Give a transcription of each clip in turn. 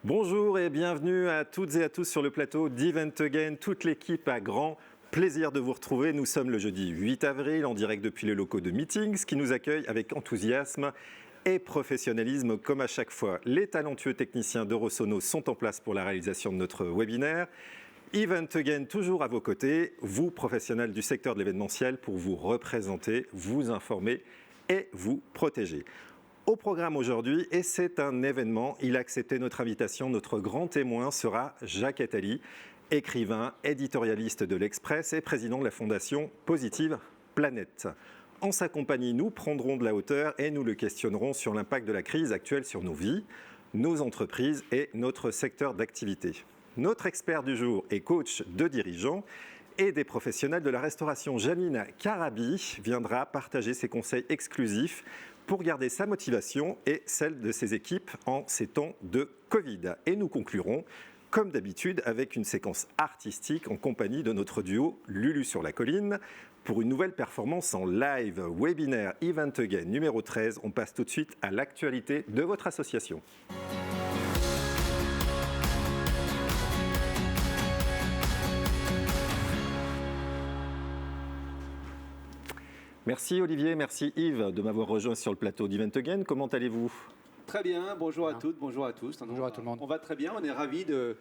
Bonjour et bienvenue à toutes et à tous sur le plateau d'Event Again. Toute l'équipe a grand plaisir de vous retrouver. Nous sommes le jeudi 8 avril en direct depuis les locaux de Meetings qui nous accueillent avec enthousiasme et professionnalisme comme à chaque fois. Les talentueux techniciens d'Eurosono sont en place pour la réalisation de notre webinaire. Event Again toujours à vos côtés, vous professionnels du secteur de l'événementiel pour vous représenter, vous informer et vous protéger. Au programme aujourd'hui, et c'est un événement, il a accepté notre invitation. Notre grand témoin sera Jacques Attali, écrivain, éditorialiste de l'Express et président de la fondation Positive Planète. En sa compagnie, nous prendrons de la hauteur et nous le questionnerons sur l'impact de la crise actuelle sur nos vies, nos entreprises et notre secteur d'activité. Notre expert du jour est coach de dirigeants et des professionnels de la restauration. Jamina Karabi viendra partager ses conseils exclusifs pour garder sa motivation et celle de ses équipes en ces temps de Covid. Et nous conclurons, comme d'habitude, avec une séquence artistique en compagnie de notre duo Lulu sur la colline pour une nouvelle performance en live. Webinaire Event Again numéro 13. On passe tout de suite à l'actualité de votre association. Merci Olivier, merci Yves de m'avoir rejoint sur le plateau d'Event Again. Comment allez-vous ? Très bien, bonjour à toutes, bonjour à tous. Bonjour à tout le monde. On va très bien, on est ravis de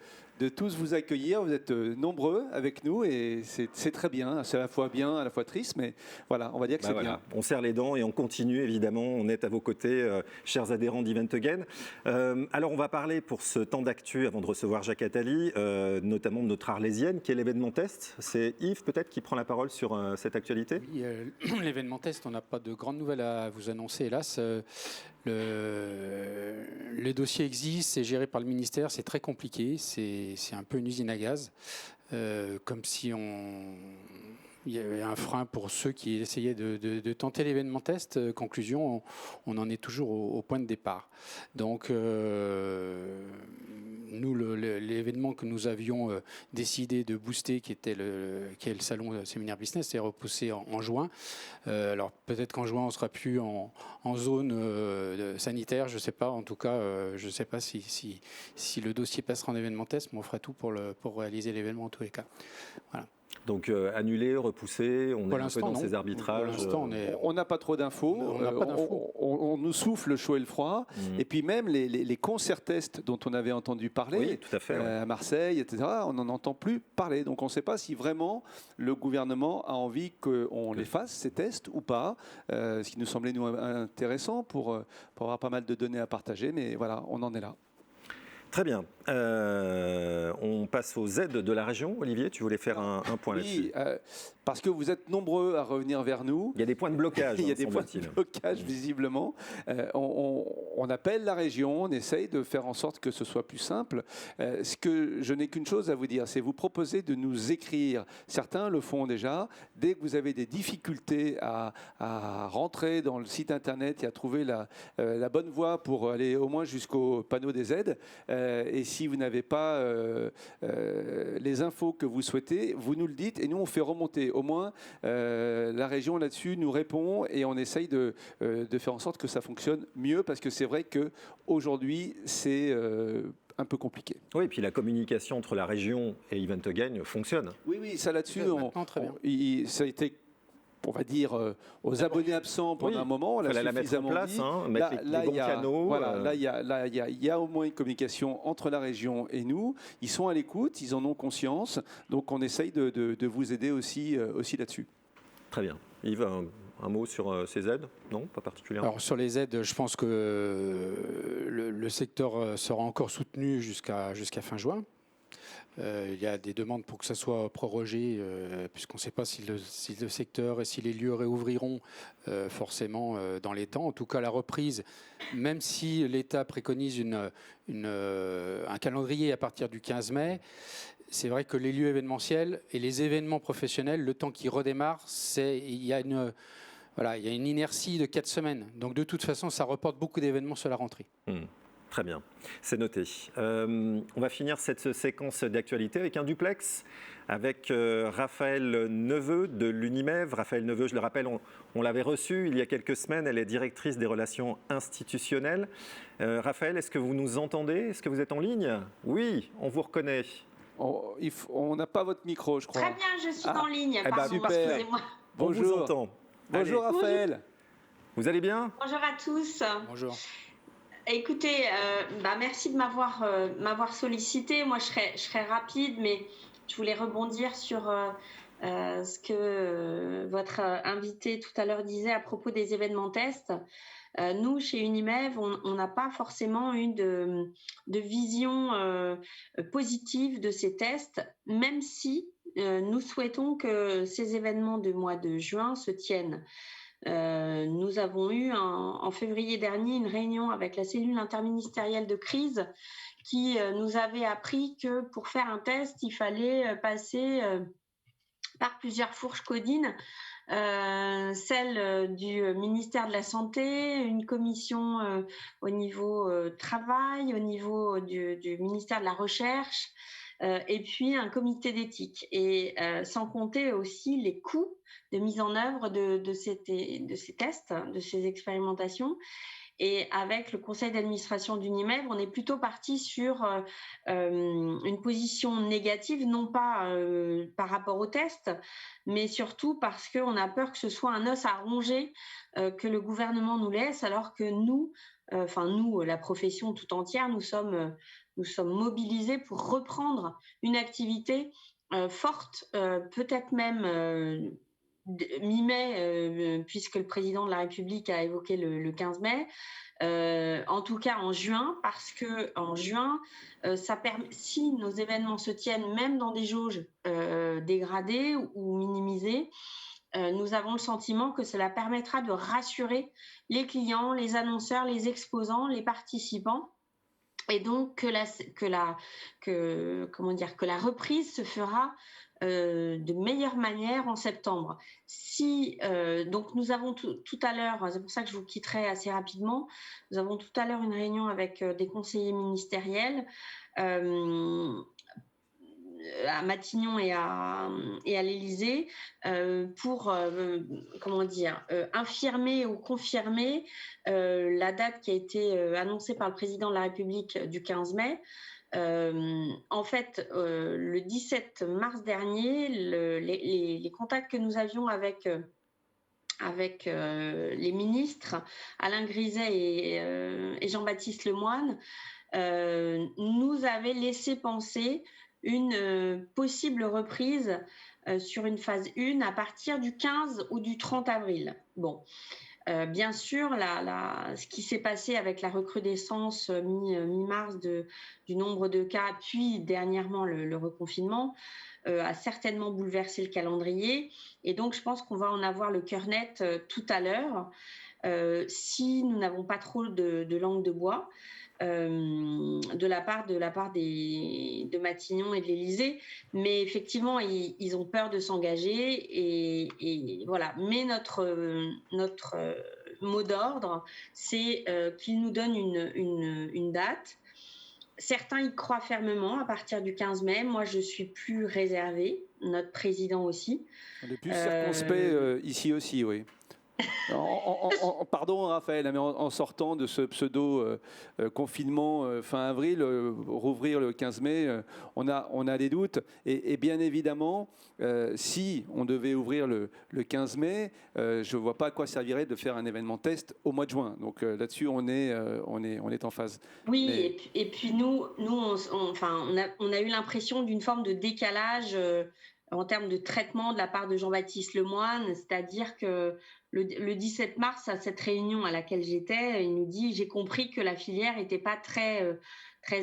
tous vous accueillir. Vous êtes nombreux avec nous et c'est très bien. C'est à la fois bien, à la fois triste, mais voilà, on va dire que c'est bien. On serre les dents et on continue évidemment. On est à vos côtés, chers adhérents d'Event Again. Alors on va parler pour ce temps d'actu avant de recevoir Jacques Attali, notamment de notre Arlésienne, qui est l'événement test. C'est Yves peut-être qui prend la parole sur cette actualité. Oui, l'événement test, on n'a pas de grandes nouvelles à vous annoncer, hélas. Les dossiers existent, c'est géré par le ministère, c'est très compliqué, c'est un peu une usine à gaz, comme si il y avait un frein pour ceux qui essayaient de tenter l'événement test. Conclusion, on en est toujours au point de départ. Donc, nous, l'événement que nous avions décidé de booster, qui est le salon séminaire business, est repoussé en juin. Alors peut-être qu'en juin, on sera plus en zone sanitaire, je ne sais pas. En tout cas, je ne sais pas si le dossier passera en événement test, mais on fera tout pour réaliser l'événement en tous les cas. Voilà. Donc annulé, repoussé, on est un peu dans ces arbitrages. On n'a pas trop d'infos. On nous souffle le chaud et le froid. Et puis même les concerts tests dont on avait entendu parler, oui, tout à fait, à Marseille, etc., on n'en entend plus parler. Donc on ne sait pas si vraiment le gouvernement a envie qu'on les fasse, ces tests, ou pas. Ce qui nous semblait nous intéressant pour avoir pas mal de données à partager. Mais voilà, on en est là. Très bien. On passe aux aides de la région. Olivier, tu voulais faire un point là-dessus. Parce que vous êtes nombreux à revenir vers nous. Il y a des points de blocage. Il y a des points de blocage, visiblement. On appelle la région, on essaye de faire en sorte que ce soit plus simple. Ce que je n'ai qu'une chose à vous dire, c'est vous proposer de nous écrire. Certains le font déjà. Dès que vous avez des difficultés à rentrer dans le site internet et à trouver la bonne voie pour aller au moins jusqu'au panneau des aides, et si vous n'avez pas les infos que vous souhaitez, vous nous le dites et nous on fait remonter. Au moins, la région là-dessus nous répond et on essaye de faire en sorte que ça fonctionne mieux parce que c'est vrai qu'aujourd'hui, c'est un peu compliqué. Oui, et puis la communication entre la région et Event Again fonctionne. Oui, ça là-dessus, ça a été, on va dire, aux abonnés absents pendant un moment. Il fallait la mettre en place, mettre les bons canaux. Voilà, là, il y a au moins une communication entre la région et nous. Ils sont à l'écoute, ils en ont conscience. Donc, on essaye de vous aider aussi là-dessus. Très bien. Yves, un mot sur ces aides ? Non, pas particulièrement. Alors, sur les aides, je pense que le secteur sera encore soutenu jusqu'à fin juin. Il y a des demandes pour que ça soit prorogé, puisqu'on ne sait pas si le secteur et si les lieux réouvriront forcément dans les temps. En tout cas, la reprise, même si l'État préconise un calendrier à partir du 15 mai, c'est vrai que les lieux événementiels et les événements professionnels, le temps qui redémarre, il y a une inertie de 4 semaines. Donc de toute façon, ça reporte beaucoup d'événements sur la rentrée. Très bien, c'est noté. On va finir cette séquence d'actualité avec un duplex, avec Raphaël Neveu de l'Unimev. Raphaël Neveu, je le rappelle, on l'avait reçue il y a quelques semaines. Elle est directrice des relations institutionnelles. Raphaël, est-ce que vous nous entendez? Est-ce que vous êtes en ligne? Oui, on vous reconnaît. On n'a pas votre micro, je crois. Très bien, je suis en ligne. ben, Pardon, super. excusez-moi. On vous Bonjour. entend. Bonjour Allez, Raphaël. vous allez bien? Bonjour à tous. Bonjour. Écoutez, merci de m'avoir sollicité. Moi, je serai rapide, mais je voulais rebondir sur ce que votre invité tout à l'heure disait à propos des événements tests. Nous, chez Unimev, on n'a pas forcément eu de vision positive de ces tests, même si nous souhaitons que ces événements du mois de juin se tiennent. Nous avons eu en février dernier une réunion avec la cellule interministérielle de crise qui nous avait appris que pour faire un test, il fallait passer par plusieurs fourches codines, celle du ministère de la Santé, une commission au niveau travail, au niveau du ministère de la Recherche, et puis un comité d'éthique. Et sans compter aussi les coûts de mise en œuvre de ces tests, de ces expérimentations. Et avec le conseil d'administration d'Unimev, on est plutôt parti sur une position négative, non pas par rapport aux tests, mais surtout parce qu'on a peur que ce soit un os à ronger que le gouvernement nous laisse, alors que nous, la profession tout entière, nous sommes mobilisés pour reprendre une activité forte, peut-être même mi-mai, puisque le président de la République a évoqué le 15 mai, en tout cas en juin, parce que en juin, si nos événements se tiennent même dans des jauges dégradées ou minimisées, nous avons le sentiment que cela permettra de rassurer les clients, les annonceurs, les exposants, les participants. Et donc que la reprise se fera de meilleure manière en septembre. Donc nous avons tout à l'heure, c'est pour ça que je vous quitterai assez rapidement, nous avons tout à l'heure une réunion avec des conseillers ministériels à Matignon et à l'Élysée pour infirmer ou confirmer la date qui a été annoncée par le président de la République du 15 mai. En fait, le 17 mars dernier, les contacts que nous avions avec les ministres Alain Griset et Jean-Baptiste Lemoyne nous avaient laissé penser une possible reprise sur une phase 1 à partir du 15 ou du 30 avril. Bon. Bien sûr, ce qui s'est passé avec la recrudescence mi-mars du nombre de cas, puis dernièrement le reconfinement, a certainement bouleversé le calendrier. Et donc, je pense qu'on va en avoir le cœur net tout à l'heure, si nous n'avons pas trop de langue de bois. De la part de Matignon et de l'Élysée, mais effectivement ils ont peur de s'engager et voilà. Mais notre mot d'ordre, c'est qu'ils nous donnent une date. Certains y croient fermement à partir du 15 mai. Moi, je suis plus réservée. Notre président aussi. On est plus circonspect ici aussi, oui. Pardon Raphaël, mais en sortant de ce pseudo-confinement fin avril, rouvrir le 15 mai, on a des doutes. Et bien évidemment, si on devait ouvrir le 15 mai, je ne vois pas à quoi servirait de faire un événement test au mois de juin. Donc là-dessus, on est en phase. Oui, mais... et puis nous on a eu l'impression d'une forme de décalage en termes de traitement de la part de Jean-Baptiste Lemoyne, c'est-à-dire que le 17 mars, à cette réunion à laquelle j'étais, il nous dit « j'ai compris que la filière n'était pas très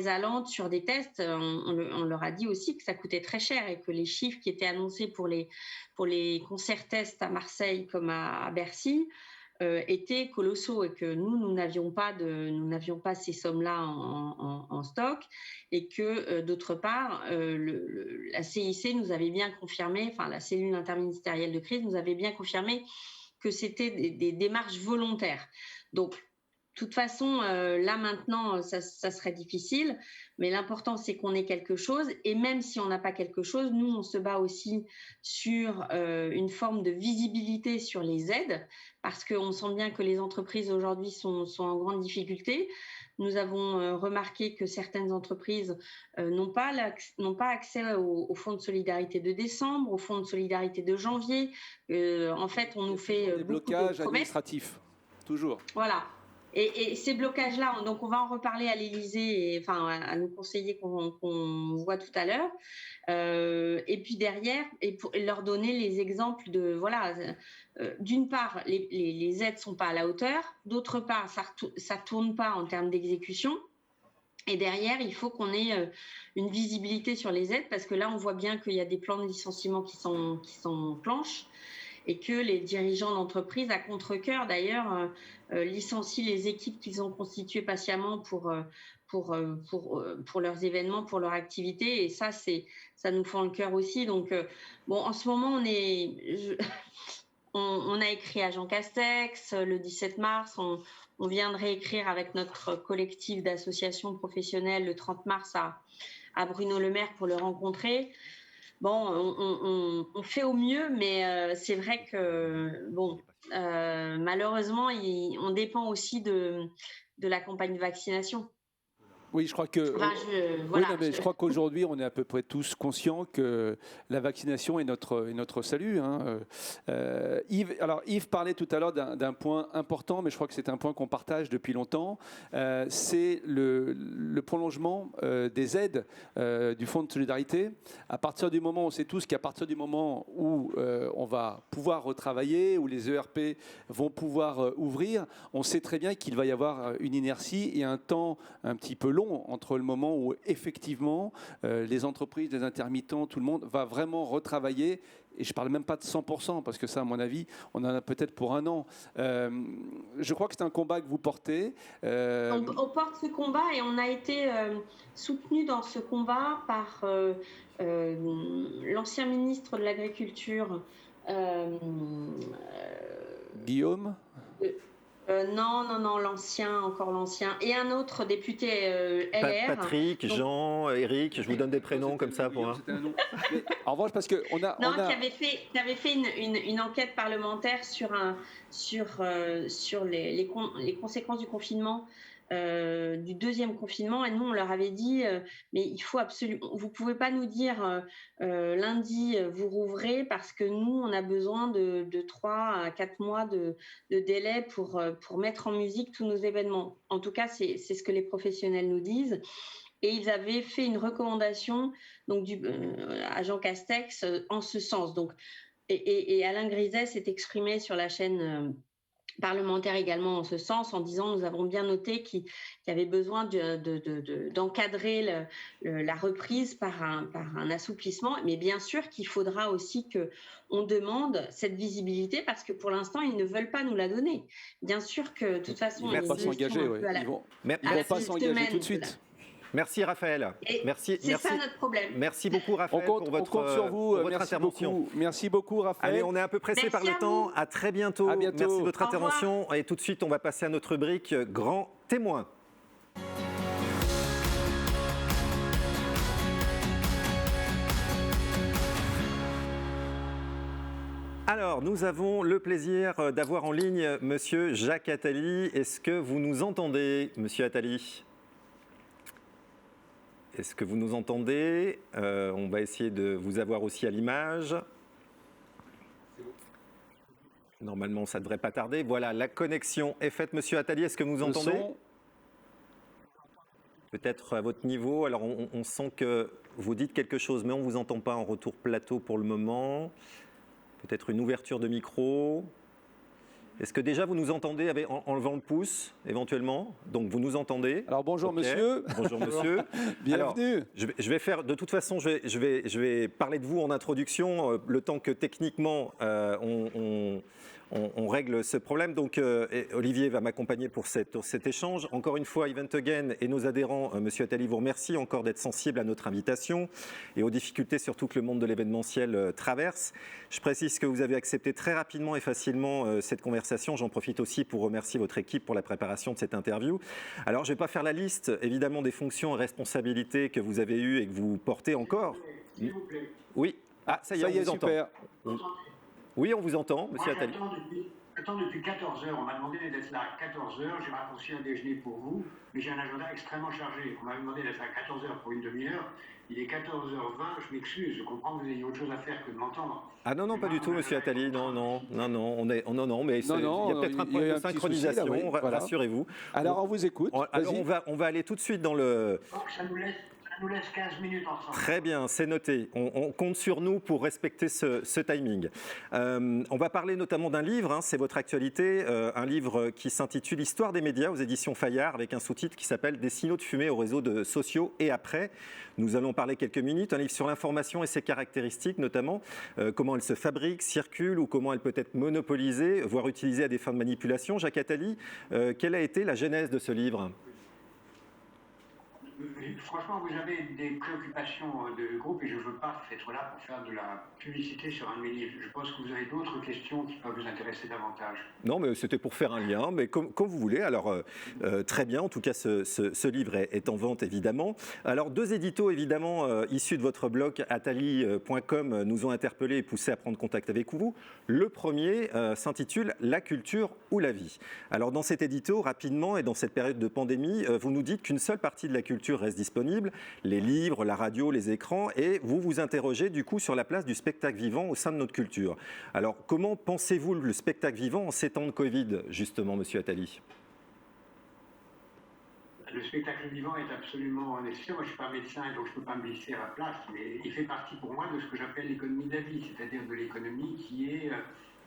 allante sur des tests ». On leur a dit aussi que ça coûtait très cher et que les chiffres qui étaient annoncés pour les concerts tests à Marseille comme à Bercy étaient colossaux et que nous n'avions pas ces sommes-là en stock et que d'autre part, la CIC nous avait bien confirmé, enfin la cellule interministérielle de crise nous avait bien confirmé que c'était des démarches volontaires. Donc, toute façon, là maintenant, ça serait difficile, mais l'important c'est qu'on ait quelque chose. Et même si on n'a pas quelque chose, nous on se bat aussi sur une forme de visibilité sur les aides, parce qu'on sent bien que les entreprises aujourd'hui sont en grande difficulté. Nous avons remarqué que certaines entreprises n'ont pas accès au fonds de solidarité de décembre, au fonds de solidarité de janvier. En fait, on nous fait des beaucoup blocages de promesses. administratifs, toujours. Voilà. Et ces blocages-là, donc on va en reparler à l'Élysée, enfin à nos conseillers qu'on voit tout à l'heure. Et puis derrière, pour leur donner les exemples de, voilà, d'une part, les aides sont pas à la hauteur, d'autre part, ça tourne pas en termes d'exécution. Et derrière, il faut qu'on ait une visibilité sur les aides, parce que là, on voit bien qu'il y a des plans de licenciement qui s'enclenchent, et que les dirigeants d'entreprise, à contre-cœur d'ailleurs, licencient les équipes qu'ils ont constituées patiemment pour leurs événements, pour leur activité. Et ça nous fend le cœur aussi. Donc, bon, en ce moment, on a écrit à Jean Castex le 17 mars. On vient de réécrire avec notre collectif d'associations professionnelles le 30 mars à Bruno Le Maire pour le rencontrer. Bon, on fait au mieux, mais c'est vrai que, bon, malheureusement, on dépend aussi de la campagne de vaccination. Oui, je crois que. Enfin, voilà, oui, non, mais je crois qu'aujourd'hui, on est à peu près tous conscients que la vaccination est notre salut. Hein. Yves parlait tout à l'heure d'un point important, mais je crois que c'est un point qu'on partage depuis longtemps. C'est le prolongement des aides du Fonds de solidarité. À partir du moment, on sait tous qu'à partir du moment où on va pouvoir retravailler, où les ERP vont pouvoir ouvrir, on sait très bien qu'il va y avoir une inertie et un temps un petit peu long entre le moment où effectivement les entreprises, les intermittents, tout le monde va vraiment retravailler. Et je ne parle même pas de 100%, parce que ça, à mon avis, on en a peut-être pour un an. Je crois que c'est un combat que vous portez. On porte ce combat et on a été soutenu dans ce combat par l'ancien ministre de l'Agriculture. Guillaume Non, encore l'ancien. Et un autre député LR. Patrick, donc, Jean, Eric, je vous donne des prénoms comme ça pour un. En revanche, parce qu'on a. Non, qui avait fait une enquête parlementaire sur les conséquences du confinement. Du deuxième confinement, et nous on leur avait dit mais il faut absolument, vous pouvez pas nous dire lundi vous rouvrez, parce que nous on a besoin de 3 à 4 mois de délai pour mettre en musique tous nos événements. En tout cas c'est ce que les professionnels nous disent. Et ils avaient fait une recommandation donc à Jean Castex en ce sens. Donc, et Alain Griset s'est exprimé sur la chaîne parlementaire également en ce sens, en disant nous avons bien noté qu'il y avait besoin d'encadrer la reprise par un assouplissement, mais bien sûr qu'il faudra aussi qu'on demande cette visibilité, parce que pour l'instant ils ne veulent pas nous la donner. Bien sûr que de toute façon ils ne vont pas s'engager, ils vont pas s'engager tout de suite. Merci Raphaël. C'est ça notre problème. Merci beaucoup Raphaël on compte sur vous. Pour votre intervention. Merci beaucoup Raphaël. Allez, on est un peu pressé par le temps. À très bientôt. Merci de votre intervention. Et tout de suite, on va passer à notre rubrique Grand Témoin. Alors, nous avons le plaisir d'avoir en ligne Monsieur Jacques Attali. Est-ce que vous nous entendez, Monsieur Attali ? Est-ce que vous nous entendez ? On va essayer de vous avoir aussi à l'image. Normalement, ça ne devrait pas tarder. Voilà, la connexion est faite. Monsieur Attali, est-ce que vous nous entendez ? Peut-être à votre niveau. Alors, on sent que vous dites quelque chose, mais on ne vous entend pas en retour plateau pour le moment. Peut-être une ouverture de micro. Est-ce que déjà vous nous entendez en levant le pouce, éventuellement ? Donc vous nous entendez. Alors bonjour monsieur. Bonjour monsieur. Bienvenue. Alors, je vais faire, de toute façon, je vais parler de vous en introduction, le temps que techniquement on on règle ce problème. Donc Olivier va m'accompagner pour cet échange. Encore une fois, Event Again et nos adhérents, Monsieur Attali, vous remercie encore d'être sensible à notre invitation et aux difficultés surtout que le monde de l'événementiel traverse. Je précise que vous avez accepté très rapidement et facilement cette conversation. J'en profite aussi pour remercier votre équipe pour la préparation de cette interview. Alors, je ne vais pas faire la liste, évidemment, des fonctions et responsabilités que vous avez eues et que vous portez encore. S'il vous plaît. Oui. Ah, ça y est, on vous entend. Super. Oui, on vous entend, Monsieur Attali. J'attends depuis 14 heures. On m'a demandé d'être là à 14 heures. J'ai raccourci un déjeuner pour vous, mais j'ai un agenda extrêmement chargé. On m'a demandé d'être à 14 heures pour une demi-heure. Il est 14h20, je m'excuse. Je comprends que vous ayez autre chose à faire que de m'entendre. Ah non, pas du tout, Monsieur Attali. Non, mais il y a peut-être un problème de synchronisation, rassurez-vous. Alors, on vous écoute. Alors, on va aller tout de suite dans le... Donc, ça nous laisse 15 minutes ensemble. Très bien, c'est noté. On compte sur nous pour respecter ce timing. On va parler notamment d'un livre, c'est votre actualité, un livre qui s'intitule « Histoire des médias » aux éditions Fayard, avec un sous-titre qui s'appelle « Des signaux de fumée aux réseaux sociaux et après ». Nous allons parler quelques minutes, un livre sur l'information et ses caractéristiques, notamment comment elle se fabrique, circule ou comment elle peut être monopolisée, voire utilisée à des fins de manipulation. Jacques Attali, quelle a été la genèse de ce livre ? Franchement, vous avez des préoccupations de groupe et je ne veux pas être là pour faire de la publicité sur un de mes livres. Je pense que vous avez d'autres questions qui peuvent vous intéresser davantage. Non, mais c'était pour faire un lien, mais comme vous voulez. Alors, très bien, en tout cas, ce livre est en vente, évidemment. Alors, deux éditos, évidemment, issus de votre blog attali.com, nous ont interpellés et poussés à prendre contact avec vous. Le premier s'intitule « La culture ou la vie ». Alors, dans cet édito, rapidement, et dans cette période de pandémie, vous nous dites qu'une seule partie de la culture reste disponible, les livres, la radio, les écrans, et vous vous interrogez du coup sur la place du spectacle vivant au sein de notre culture. Alors, comment pensez-vous le spectacle vivant en ces temps de Covid, justement, Monsieur Attali ? Le spectacle vivant est absolument nécessaire. Moi, je ne suis pas médecin et donc je ne peux pas me glisser à la place, mais il fait partie pour moi de ce que j'appelle l'économie de la vie, c'est-à-dire de l'économie qui est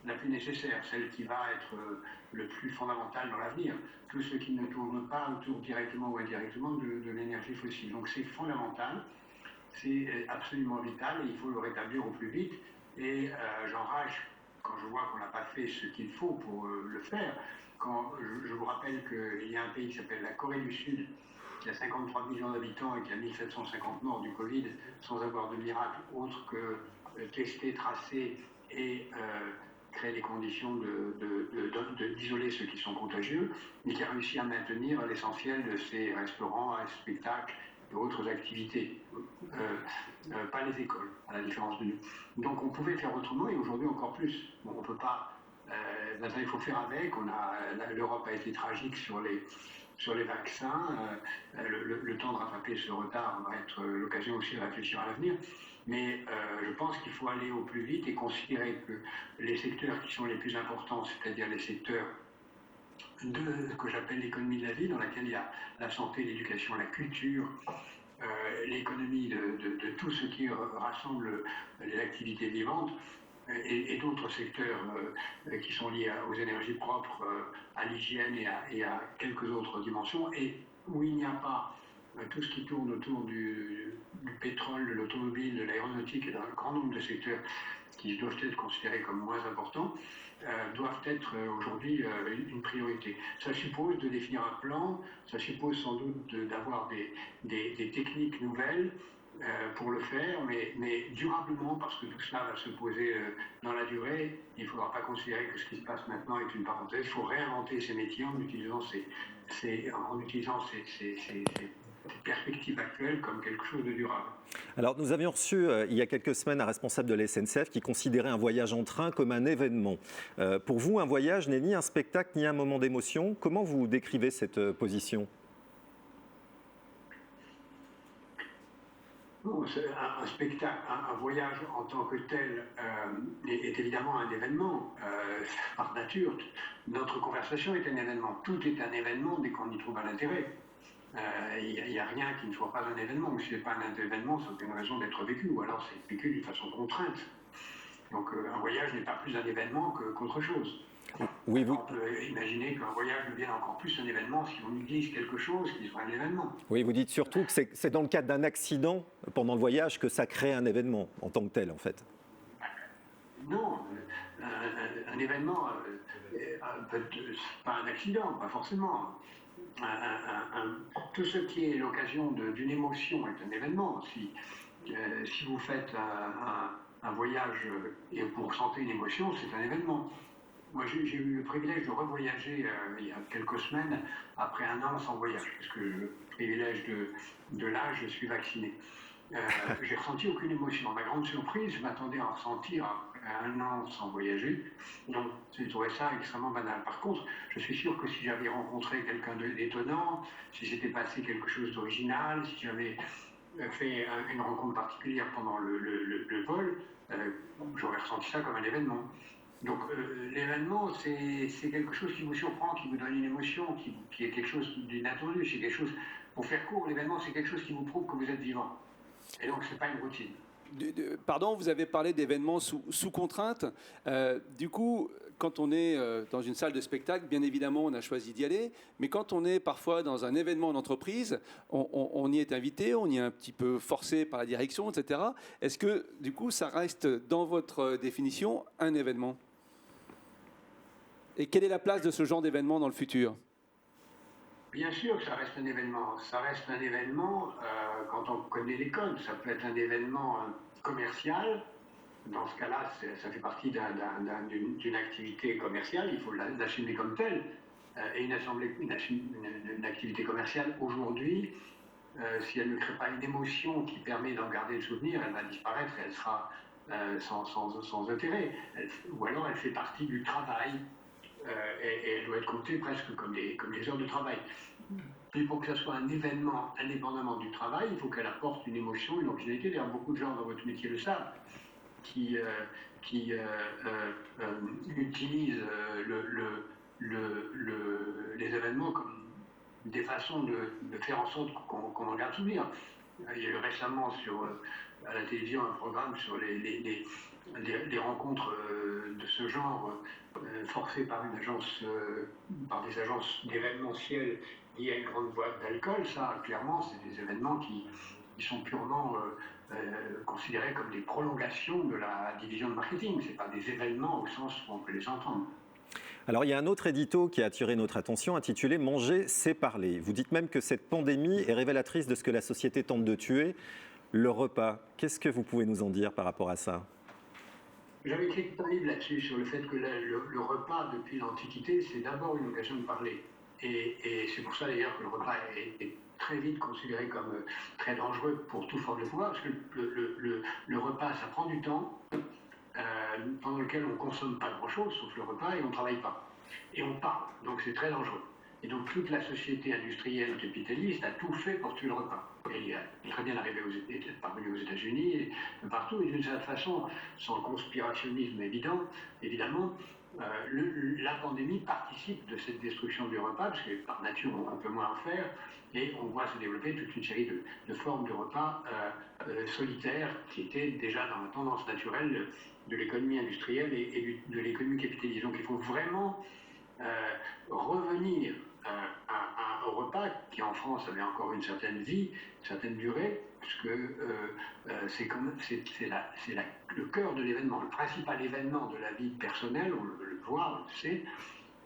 la plus nécessaire, celle qui va être le plus fondamentale dans l'avenir. Tout ce qui ne tourne pas autour directement ou indirectement de l'énergie fossile. Donc c'est fondamental, c'est absolument vital et il faut le rétablir au plus vite. Et j'enrage quand je vois qu'on n'a pas fait ce qu'il faut pour le faire. Quand je vous rappelle qu'il y a un pays qui s'appelle la Corée du Sud, qui a 53 millions d'habitants et qui a 1750 morts du Covid, sans avoir de miracle autre que tester, tracer et créer les conditions d'isoler ceux qui sont contagieux, mais qui a réussi à maintenir l'essentiel de ces restaurants, spectacles et autres activités, pas les écoles, à la différence de nous. Donc on pouvait faire autrement et aujourd'hui encore plus. Bon, on ne peut pas. Maintenant, il faut faire avec. L'Europe a été tragique sur les vaccins. Le temps de rattraper ce retard va être l'occasion aussi de réfléchir à l'avenir. Mais je pense qu'il faut aller au plus vite et considérer que les secteurs qui sont les plus importants, c'est-à-dire les secteurs de ce que j'appelle l'économie de la vie, dans laquelle il y a la santé, l'éducation, la culture, l'économie de tout ce qui rassemble les activités vivantes, et d'autres secteurs qui sont liés aux énergies propres, à l'hygiène et à quelques autres dimensions, et où il n'y a pas tout ce qui tourne autour du pétrole, de l'automobile, de l'aéronautique et d'un grand nombre de secteurs qui doivent être considérés comme moins importants, doivent être aujourd'hui une priorité. Ça suppose de définir un plan, ça suppose sans doute d'avoir des techniques nouvelles pour le faire, mais durablement, parce que tout cela va se poser dans la durée. Il ne faudra pas considérer que ce qui se passe maintenant est une parenthèse. Il faut réinventer ces métiers en utilisant ces perspectives actuelles comme quelque chose de durable. Alors, nous avions reçu il y a quelques semaines un responsable de la SNCF qui considérait un voyage en train comme un événement. Pour vous, un voyage n'est ni un spectacle ni un moment d'émotion. Comment vous décrivez cette position ? Un spectacle, un voyage en tant que tel est évidemment un événement par nature. Notre conversation est un événement. Tout est un événement dès qu'on y trouve un intérêt. Il n'y a rien qui ne soit pas un événement. Mais si ce n'est pas un événement, c'est une raison d'être vécu, ou alors c'est vécu d'une façon contrainte. Donc un voyage n'est pas plus un événement qu'autre chose. Oui, On peut imaginer qu'un voyage devienne encore plus un événement si on utilise quelque chose qui soit un événement. Oui, vous dites surtout que c'est dans le cadre d'un accident pendant le voyage que ça crée un événement en tant que tel, en fait. Non, un événement, pas un accident, pas forcément. Tout ce qui est l'occasion d'une émotion est un événement. Si vous faites un voyage et vous ressentez une émotion, c'est un événement. Moi, j'ai eu le privilège de revoyager il y a quelques semaines, après un an sans voyage, parce que le privilège de l'âge, je suis vacciné. J'ai ressenti aucune émotion. Ma grande surprise, je m'attendais à en ressentir après un an sans voyager. Donc, j'ai trouvé ça extrêmement banal. Par contre, je suis sûr que si j'avais rencontré quelqu'un d'étonnant, si s'était passé quelque chose d'original, si j'avais fait une rencontre particulière pendant le vol, j'aurais ressenti ça comme un événement. Donc l'événement, c'est quelque chose qui vous surprend, qui vous donne une émotion, qui est quelque chose d'inattendu. C'est quelque chose, pour faire court, l'événement, c'est quelque chose qui vous prouve que vous êtes vivant. Et donc, ce n'est pas une routine. Pardon, vous avez parlé d'événements sous contrainte. Du coup, quand on est dans une salle de spectacle, bien évidemment, on a choisi d'y aller. Mais quand on est parfois dans un événement en entreprise, on y est invité, on y est un petit peu forcé par la direction, etc. Est-ce que, du coup, ça reste dans votre définition un événement ? Et quelle est la place de ce genre d'événement dans le futur ? Bien sûr que ça reste un événement. Ça reste un événement quand on connaît les codes. Ça peut être un événement commercial. Dans ce cas-là, ça fait partie d'une activité commerciale. Il faut l'assumer comme telle. Et une activité commerciale, aujourd'hui, si elle ne crée pas une émotion qui permet d'en garder le souvenir, elle va disparaître et elle sera sans intérêt. Ou alors elle fait partie du travail. Et elle doit être comptée presque comme des heures de travail. Mais pour que ça soit un événement indépendamment du travail, il faut qu'elle apporte une émotion, une originalité. D'ailleurs, beaucoup de gens dans votre métier le savent, qui utilisent les événements comme des façons de faire en sorte qu'on en garde souvenir. Il y a eu récemment à la télévision un programme sur les rencontres de ce genre forcées par des agences d'événementiel liées à une grande boîte d'alcool. Ça, clairement, c'est des événements qui sont purement considérés comme des prolongations de la division de marketing. Ce n'est pas des événements au sens où on peut les entendre. Alors, il y a un autre édito qui a attiré notre attention, intitulé « Manger, c'est parler ». Vous dites même que cette pandémie est révélatrice de ce que la société tente de tuer, le repas. Qu'est-ce que vous pouvez nous en dire par rapport à ça ? J'avais écrit un livre là-dessus, sur le fait que le repas, depuis l'Antiquité, c'est d'abord une occasion de parler. Et c'est pour ça d'ailleurs que le repas est très vite considéré comme très dangereux pour toute forme de pouvoir, parce que le repas, ça prend du temps, pendant lequel on ne consomme pas grand-chose, sauf le repas, et on ne travaille pas. Et on parle, donc c'est très dangereux. Et donc toute la société industrielle capitaliste a tout fait pour tuer le repas. Elle est très bien parvenue aux États-Unis, et partout, et d'une certaine façon, sans conspirationnisme évidemment, la pandémie participe de cette destruction du repas, parce que par nature, on peut moins en faire, et on voit se développer toute une série de formes de repas solitaires qui étaient déjà dans la tendance naturelle de l'économie industrielle et de l'économie capitaliste. Donc il faut vraiment revenir au repas qui en France avait encore une certaine vie, une certaine durée, puisque c'est le cœur de l'événement, le principal événement de la vie personnelle, on le voit, on le sait,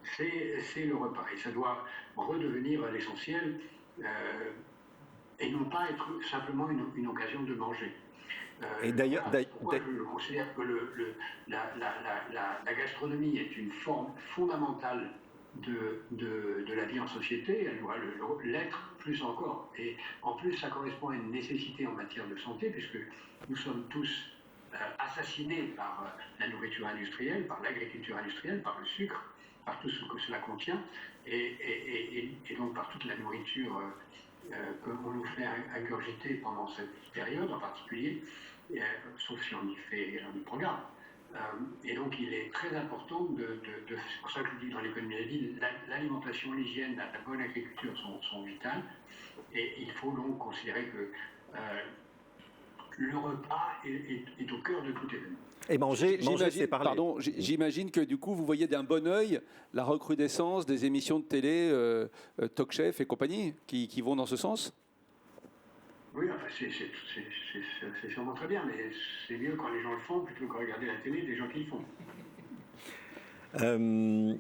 c'est le repas. Et ça doit redevenir l'essentiel et non pas être simplement une occasion de manger. Et d'ailleurs, je considère que la gastronomie est une forme fondamentale de la vie en société, elle doit l'être plus encore. Et en plus, ça correspond à une nécessité en matière de santé, puisque nous sommes tous assassinés par la nourriture industrielle, par l'agriculture industrielle, par le sucre, par tout ce que cela contient, et donc par toute la nourriture qu'on nous fait ingurgiter pendant cette période en particulier, sauf si on y fait un programme. Et donc il est très important c'est pour ça que je dis dans l'économie de la vie, l'alimentation, l'hygiène, la bonne agriculture sont vitales, et il faut donc considérer que le repas est au cœur de tout événement. Et manger c'est parler. Pardon, j'imagine que du coup vous voyez d'un bon œil la recrudescence des émissions de télé, Talk Chef et compagnie, qui vont dans ce sens. Oui, enfin, c'est sûrement très bien, mais c'est mieux quand les gens le font plutôt que de regarder la télé des gens qui le font.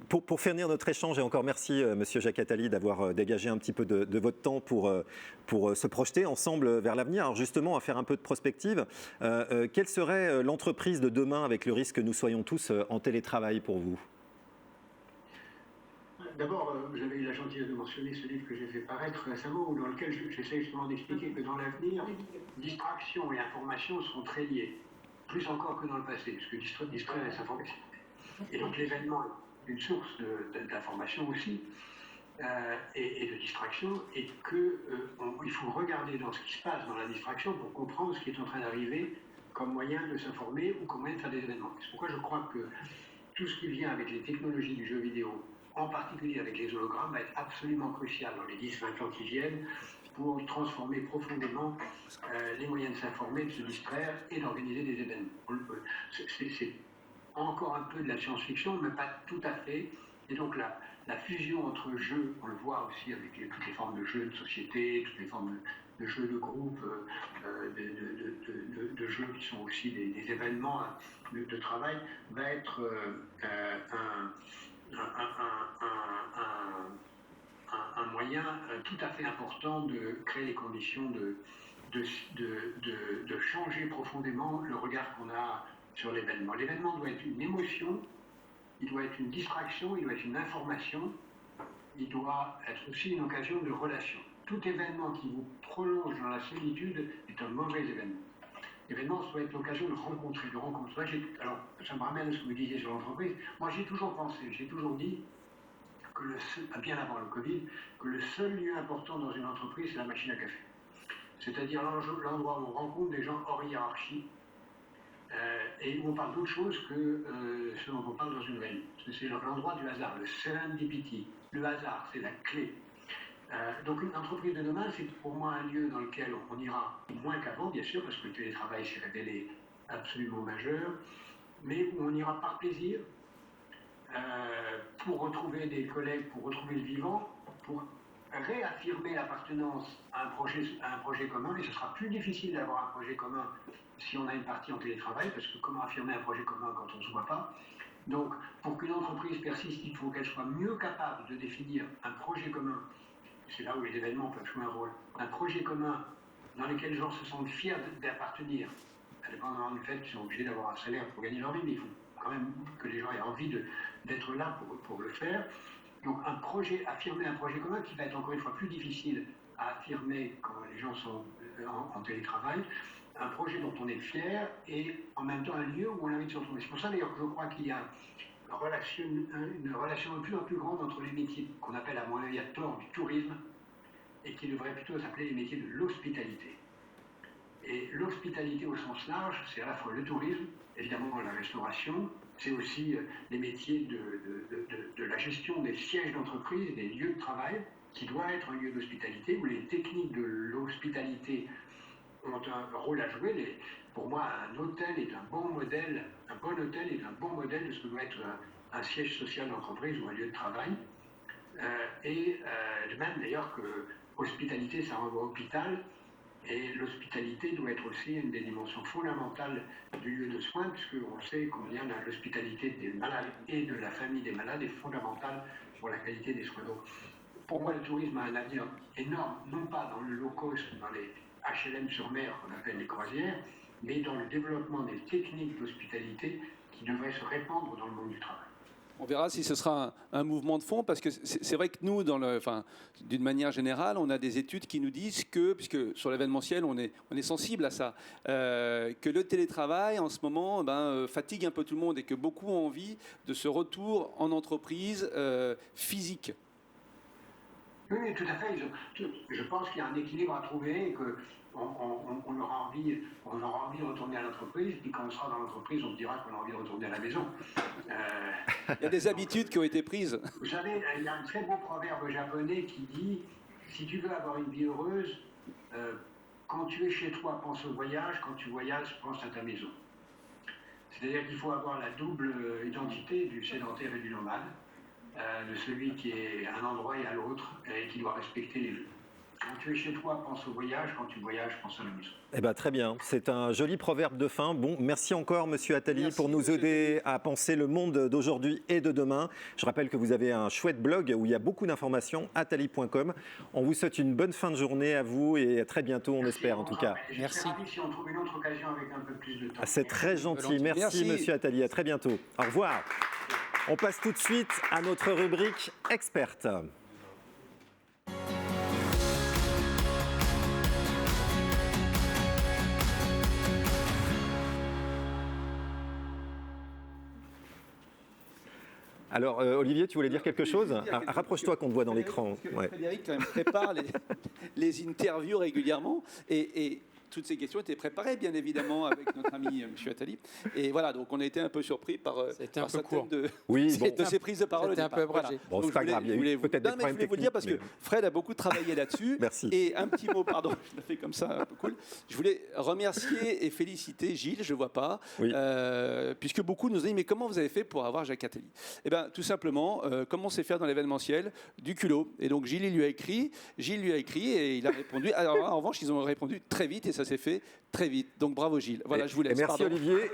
Pour finir notre échange, et encore merci Monsieur Jacques Attali d'avoir dégagé un petit peu de votre temps pour se projeter ensemble vers l'avenir. Alors justement, à faire un peu de prospective, quelle serait l'entreprise de demain avec le risque que nous soyons tous en télétravail pour vous ? D'abord, vous avez eu la gentillesse de mentionner ce livre que j'ai fait paraître récemment, dans lequel j'essaie justement d'expliquer que dans l'avenir, distraction et information seront très liées, plus encore que dans le passé, parce que distraire et s'informer. Et donc l'événement est une source d'information aussi, et de distraction, et qu'il faut regarder dans ce qui se passe dans la distraction pour comprendre ce qui est en train d'arriver comme moyen de s'informer ou comme moyen de faire des événements. C'est pourquoi je crois que tout ce qui vient avec les technologies du jeu vidéo, en particulier avec les hologrammes, va être absolument crucial dans les 10-20 ans qui viennent pour transformer profondément les moyens de s'informer, de se distraire et d'organiser des événements. C'est encore un peu de la science-fiction, mais pas tout à fait. Et donc la fusion entre jeux, on le voit aussi avec toutes les formes de jeux de société, toutes les formes de jeux de groupe, de jeux qui sont aussi des événements de travail, va être un moyen tout à fait important de créer les conditions de changer profondément le regard qu'on a sur l'événement. L'événement doit être une émotion, il doit être une distraction, il doit être une information, il doit être aussi une occasion de relation. Tout événement qui vous prolonge dans la solitude est un mauvais événement. L'événement doit être l'occasion de rencontrer, de rencontrer. Alors, ça me ramène à ce que vous disiez sur l'entreprise. Moi, j'ai toujours pensé, j'ai toujours dit, bien avant le Covid, que le seul lieu important dans une entreprise, c'est la machine à café. C'est-à-dire l'endroit où on rencontre des gens hors hiérarchie, et où on parle d'autre chose que ce dont on parle dans une réunion. C'est l'endroit du hasard, le serendipity. Le hasard, c'est la clé. Donc une entreprise de demain, c'est pour moi un lieu dans lequel on ira moins qu'avant, bien sûr, parce que le télétravail s'est révélé absolument majeur, mais où on ira par plaisir, pour retrouver des collègues, pour retrouver le vivant, pour réaffirmer l'appartenance à un projet commun, et ce sera plus difficile d'avoir un projet commun si on a une partie en télétravail, parce que comment affirmer un projet commun quand on ne se voit pas? Donc, pour qu'une entreprise persiste, il faut qu'elle soit mieux capable de définir un projet commun. C'est là où les événements peuvent jouer un rôle. Un projet commun dans lequel les gens se sentent fiers d'appartenir, indépendamment du fait qu'ils sont obligés d'avoir un salaire pour gagner leur vie, mais il faut quand même que les gens aient envie d'être là pour le faire. Donc affirmer un projet commun qui va être encore une fois plus difficile à affirmer quand les gens sont en télétravail, un projet dont on est fier et en même temps un lieu où on a envie de se retrouver. C'est pour ça d'ailleurs que je crois qu'il y a une relation de plus en plus grande entre les métiers qu'on appelle à mon avis à tort du tourisme et qui devrait plutôt s'appeler les métiers de l'hospitalité. Et l'hospitalité au sens large, c'est à la fois le tourisme, évidemment la restauration, c'est aussi les métiers de la gestion des sièges d'entreprise, des lieux de travail, qui doit être un lieu d'hospitalité, où les techniques de l'hospitalité ont un rôle à jouer. Pour moi, un hôtel est un bon modèle, un bon hôtel est un bon modèle de ce que doit être un siège social d'entreprise ou un lieu de travail. De même d'ailleurs que hospitalité, ça renvoie à hôpital, et l'hospitalité doit être aussi une des dimensions fondamentales du lieu de soins, puisqu'on sait combien l'hospitalité des malades et de la famille des malades est fondamentale pour la qualité des soins. Donc, pour moi, le tourisme a un avenir énorme, non pas dans le low cost, dans les HLM sur mer qu'on appelle les croisières, mais dans le développement des techniques d'hospitalité qui devraient se répandre dans le monde du travail. On verra si ce sera un mouvement de fond, parce que c'est vrai que nous, d'une manière générale, on a des études qui nous disent que, puisque sur l'événementiel, on est sensible à ça, que le télétravail, en ce moment, fatigue un peu tout le monde et que beaucoup ont envie de ce retour en entreprise physique. Oui, tout à fait. Je pense qu'il y a un équilibre à trouver et qu'on aura envie de retourner à l'entreprise, puis quand on sera dans l'entreprise, on dira qu'on a envie de retourner à la maison. Il y a des habitudes qui ont été prises. Vous savez, il y a un très beau proverbe japonais qui dit « Si tu veux avoir une vie heureuse, quand tu es chez toi, pense au voyage, quand tu voyages, pense à ta maison. » C'est-à-dire qu'il faut avoir la double identité du sédentaire et du nomade, de celui qui est à un endroit et à l'autre, et qui doit respecter les deux. Quand tu es chez toi, pense au voyage. Quand tu voyages, pense à la maison. Eh ben, très bien, c'est un joli proverbe de fin. Bon, merci encore Monsieur Attali Merci, pour nous monsieur aider à penser le monde d'aujourd'hui et de demain. Je rappelle que vous avez un chouette blog où il y a beaucoup d'informations, attali.com. On vous souhaite une bonne fin de journée à vous et à très bientôt, on espère en tout cas. Je Merci. serais ravi si on trouve une autre occasion avec un peu plus de temps. C'est très gentil, merci Merci. Monsieur Attali, à très bientôt. Au revoir. On passe tout de suite à notre rubrique experte. Alors, Olivier, tu voulais dire quelque chose? Rapproche-toi qu'on te voit dans l'écran. Parce que Ouais. Frédéric quand même prépare les interviews régulièrement et toutes ces questions étaient préparées bien évidemment avec notre ami M. Attali. Et voilà, donc on a été un peu surpris par, C'était un par peu certaines court. Oui, bon. de ces prises de parole. C'était au un peu départ. abrégé. Bon, Donc, c'est pas je voulais- grave, il y a eu je voulais peut-être des non, mais problèmes je voulais vous le dire parce que techniques, Fred a beaucoup travaillé là-dessus. Merci. Et un petit mot, pardon, je le fais comme ça, un peu cool. Je voulais remercier et féliciter Gilles, je ne vois pas, Oui. puisque beaucoup nous ont dit mais comment vous avez fait pour avoir Jacques Attali? Eh bien, tout simplement, comme on sait faire dans l'événementiel, du culot. Et donc Gilles lui a écrit et il a répondu. Alors là, en revanche, ils ont répondu très vite et ça s'est fait très vite. Donc bravo Gilles. Voilà, je vous laisse. Et merci pardon. Olivier.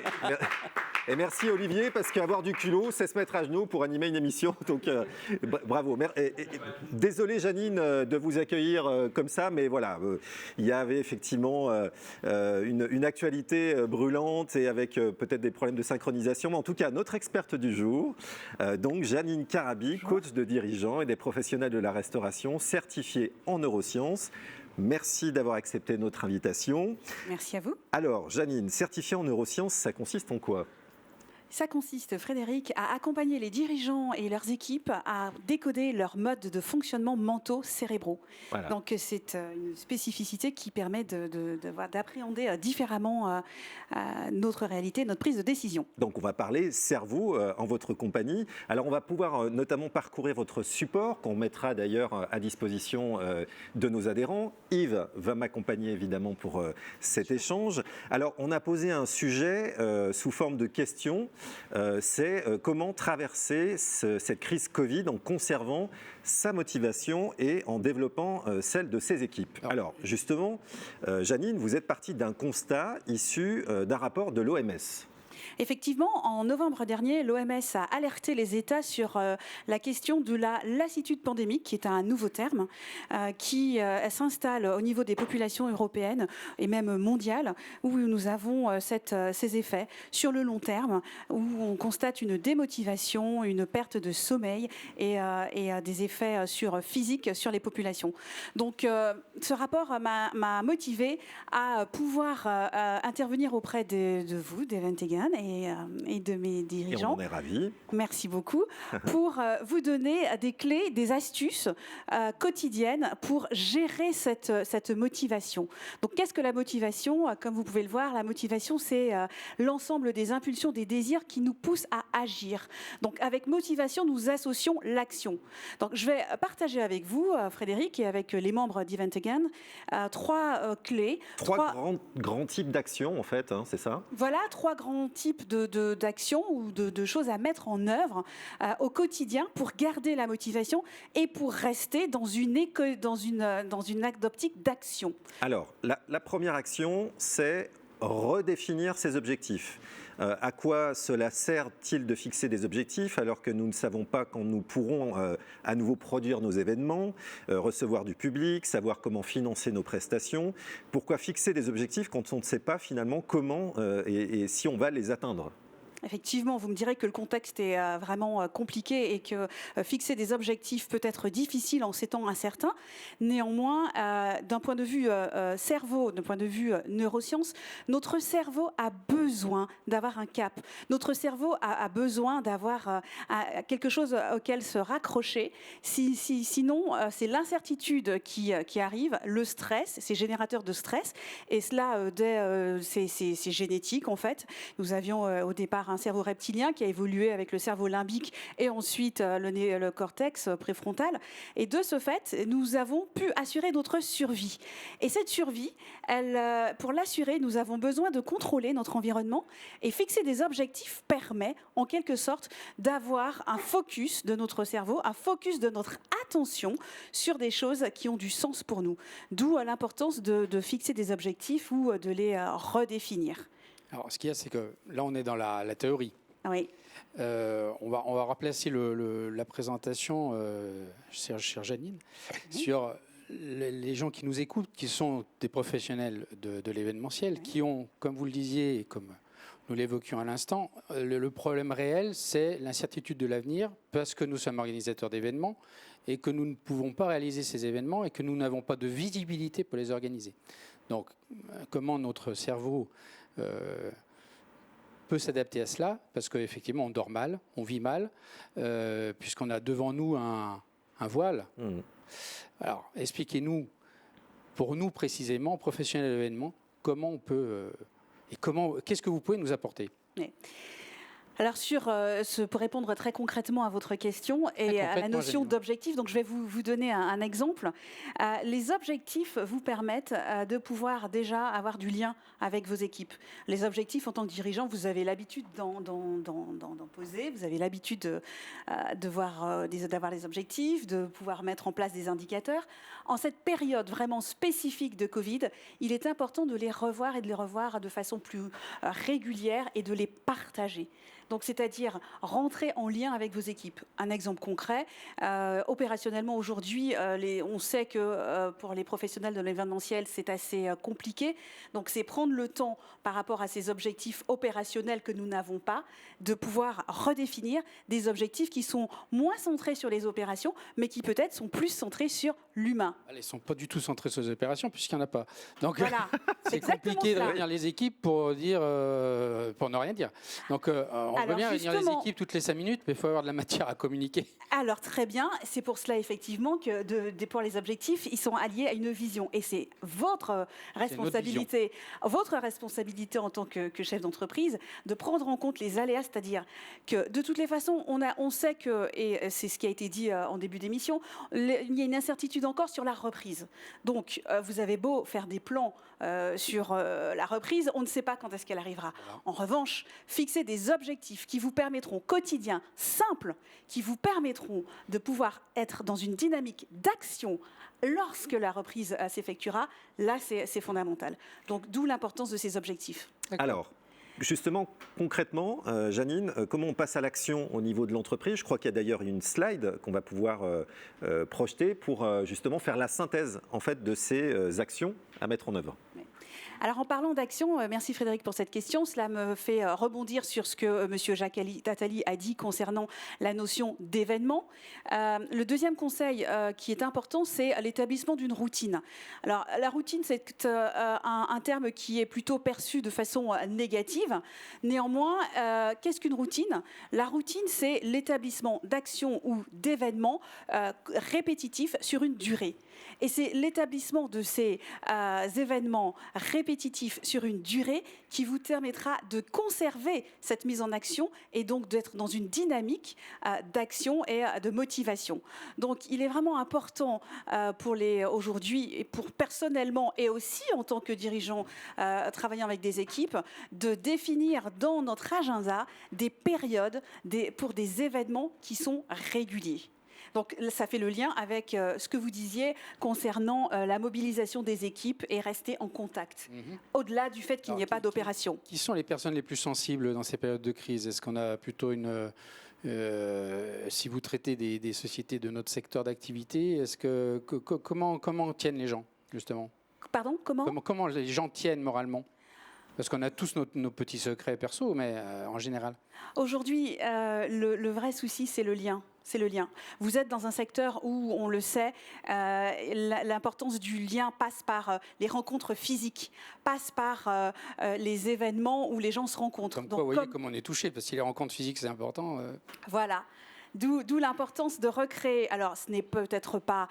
Et merci Olivier, parce qu'avoir du culot, c'est se mettre à genoux pour animer une émission. Donc bravo. Désolé Janine de vous accueillir comme ça, mais voilà, il y avait effectivement une actualité brûlante et avec peut-être des problèmes de synchronisation. Mais en tout cas, notre experte du jour, donc Janine Carabi, coach de dirigeants et des professionnels de la restauration, certifiée en neurosciences. Merci d'avoir accepté notre invitation. Merci à vous. Alors, Janine, certifiée en neurosciences, ça consiste en quoi? Ça consiste, Frédéric, à accompagner les dirigeants et leurs équipes à décoder leurs modes de fonctionnement mentaux cérébraux. Voilà. Donc c'est une spécificité qui permet d'appréhender différemment notre réalité, notre prise de décision. Donc, on va parler cerveau en votre compagnie. Alors, on va pouvoir notamment parcourir votre support, qu'on mettra d'ailleurs à disposition de nos adhérents. Yves va m'accompagner évidemment pour cet échange. Alors, on a posé un sujet sous forme de questions. C'est comment traverser cette crise Covid en conservant sa motivation et en développant celle de ses équipes. Alors, justement, Janine, vous êtes partie d'un constat issu d'un rapport de l'OMS. Effectivement, en novembre dernier, l'OMS a alerté les États sur la question de la lassitude pandémique, qui est un nouveau terme, qui s'installe au niveau des populations européennes et même mondiales, où nous avons ces effets sur le long terme, où on constate une démotivation, une perte de sommeil et des effets physiques sur les populations. Donc, ce rapport m'a motivée à pouvoir intervenir auprès de vous, d'Event Again, et de mes dirigeants. Et on en est ravis. Merci beaucoup. Pour vous donner des clés, des astuces quotidiennes pour gérer cette motivation. Donc, qu'est-ce que la motivation? Comme vous pouvez le voir, la motivation, c'est l'ensemble des impulsions, des désirs qui nous poussent à agir. Donc, avec motivation, nous associons l'action. Donc, je vais partager avec vous, Frédéric, et avec les membres d'Event Again, trois clés. Trois grands types d'actions, en fait, hein, c'est ça? Voilà, trois grands types d'actions ou de choses à mettre en œuvre au quotidien pour garder la motivation et pour rester dans une optique d'action. Alors, la première action, c'est redéfinir ses objectifs. À quoi cela sert-il de fixer des objectifs alors que nous ne savons pas quand nous pourrons à nouveau produire nos événements, recevoir du public, savoir comment financer nos prestations? Pourquoi fixer des objectifs quand on ne sait pas finalement comment et si on va les atteindre? Effectivement, vous me direz que le contexte est vraiment compliqué et que fixer des objectifs peut être difficile en ces temps incertains. Néanmoins, d'un point de vue cerveau, d'un point de vue neurosciences, notre cerveau a besoin d'avoir un cap. Notre cerveau a besoin d'avoir quelque chose auquel se raccrocher. Sinon, c'est l'incertitude qui arrive, le stress, c'est générateur de stress. Et cela, c'est génétique en fait. Nous avions au départ un cerveau reptilien qui a évolué avec le cerveau limbique et ensuite le cortex préfrontal. Et de ce fait, nous avons pu assurer notre survie. Et cette survie, pour l'assurer, nous avons besoin de contrôler notre environnement, et fixer des objectifs permet en quelque sorte d'avoir un focus de notre cerveau, un focus de notre attention sur des choses qui ont du sens pour nous. D'où l'importance de fixer des objectifs ou de les redéfinir. Alors, ce qu'il y a, c'est que là, on est dans la théorie. Oui. On va replacer la présentation, chère Janine, sur les gens qui nous écoutent, qui sont des professionnels de l'événementiel, qui ont, comme vous le disiez et comme nous l'évoquions à l'instant, le problème réel, c'est l'incertitude de l'avenir, parce que nous sommes organisateurs d'événements et que nous ne pouvons pas réaliser ces événements et que nous n'avons pas de visibilité pour les organiser. Donc, comment notre cerveau peut s'adapter à cela? Parce qu'effectivement, on dort mal, on vit mal, puisqu'on a devant nous un voile. Alors, expliquez-nous, pour nous précisément, professionnels de l'événement, comment on peut qu'est-ce que vous pouvez nous apporter? Oui. Alors pour répondre très concrètement à votre question et à la notion d'objectif, donc je vais vous donner un exemple. Les objectifs vous permettent de pouvoir déjà avoir du lien avec vos équipes. Les objectifs, en tant que dirigeant, vous avez l'habitude d'en poser, vous avez l'habitude d'avoir les objectifs, de pouvoir mettre en place des indicateurs. En cette période vraiment spécifique de Covid, il est important de les revoir et de les revoir de façon plus régulière et de les partager. Donc, c'est-à-dire rentrer en lien avec vos équipes. Un exemple concret, opérationnellement aujourd'hui, on sait que pour les professionnels de l'événementiel, c'est assez compliqué. Donc, c'est prendre le temps par rapport à ces objectifs opérationnels que nous n'avons pas, de pouvoir redéfinir des objectifs qui sont moins centrés sur les opérations, mais qui peut-être sont plus centrés sur l'humain. Ils ne sont pas du tout centrés sur les opérations, puisqu'il n'y en a pas. Donc, voilà, c'est compliqué de réunir les équipes pour ne rien dire. Donc, on peut bien réunir les équipes toutes les 5 minutes, mais il faut avoir de la matière à communiquer. Alors très bien, c'est pour cela effectivement que pour les objectifs, ils sont alliés à une vision. Et c'est votre responsabilité en tant que chef d'entreprise de prendre en compte les aléas, c'est-à-dire que de toutes les façons, on sait que, et c'est ce qui a été dit en début d'émission, il y a une incertitude encore sur la reprise. Donc vous avez beau faire des plans sur la reprise, on ne sait pas quand est-ce qu'elle arrivera. Voilà. En revanche, fixer des objectifs qui vous permettront quotidien simples, qui vous permettront de pouvoir être dans une dynamique d'action lorsque la reprise s'effectuera, là c'est fondamental. Donc d'où l'importance de ces objectifs. Alors, justement, concrètement, Janine, comment on passe à l'action au niveau de l'entreprise? Je crois qu'il y a d'ailleurs une slide qu'on va pouvoir projeter pour justement faire la synthèse en fait, de ces actions à mettre en œuvre. Oui. Alors en parlant d'action, merci Frédéric pour cette question. Cela me fait rebondir sur ce que M. Jacques Attali a dit concernant la notion d'événement. Le deuxième conseil qui est important, c'est l'établissement d'une routine. Alors la routine, c'est un terme qui est plutôt perçu de façon négative. Néanmoins, qu'est-ce qu'une routine? La routine, c'est l'établissement d'actions ou d'événements répétitifs sur une durée. Et c'est l'établissement de ces événements répétitifs sur une durée qui vous permettra de conserver cette mise en action et donc d'être dans une dynamique d'action et de motivation. Donc il est vraiment important aujourd'hui, et pour personnellement et aussi en tant que dirigeant travaillant avec des équipes, de définir dans notre agenda des périodes pour des événements qui sont réguliers. Donc ça fait le lien avec ce que vous disiez concernant la mobilisation des équipes et rester en contact, au-delà du fait qu'il n'y ait pas d'opération. Qui sont les personnes les plus sensibles dans ces périodes de crise? Est-ce qu'on a plutôt si vous traitez des sociétés de notre secteur d'activité, comment tiennent les gens, justement? Pardon, comment les gens tiennent moralement? Parce qu'on a tous nos petits secrets perso, mais en général. Aujourd'hui, le vrai souci, c'est le lien. C'est le lien. Vous êtes dans un secteur où, on le sait, l'importance du lien passe par les rencontres physiques, passe par les événements où les gens se rencontrent. Comme quoi, vous voyez comme on est touché, parce que si les rencontres physiques, c'est important. Voilà. D'où l'importance de recréer. Alors, ce n'est peut-être pas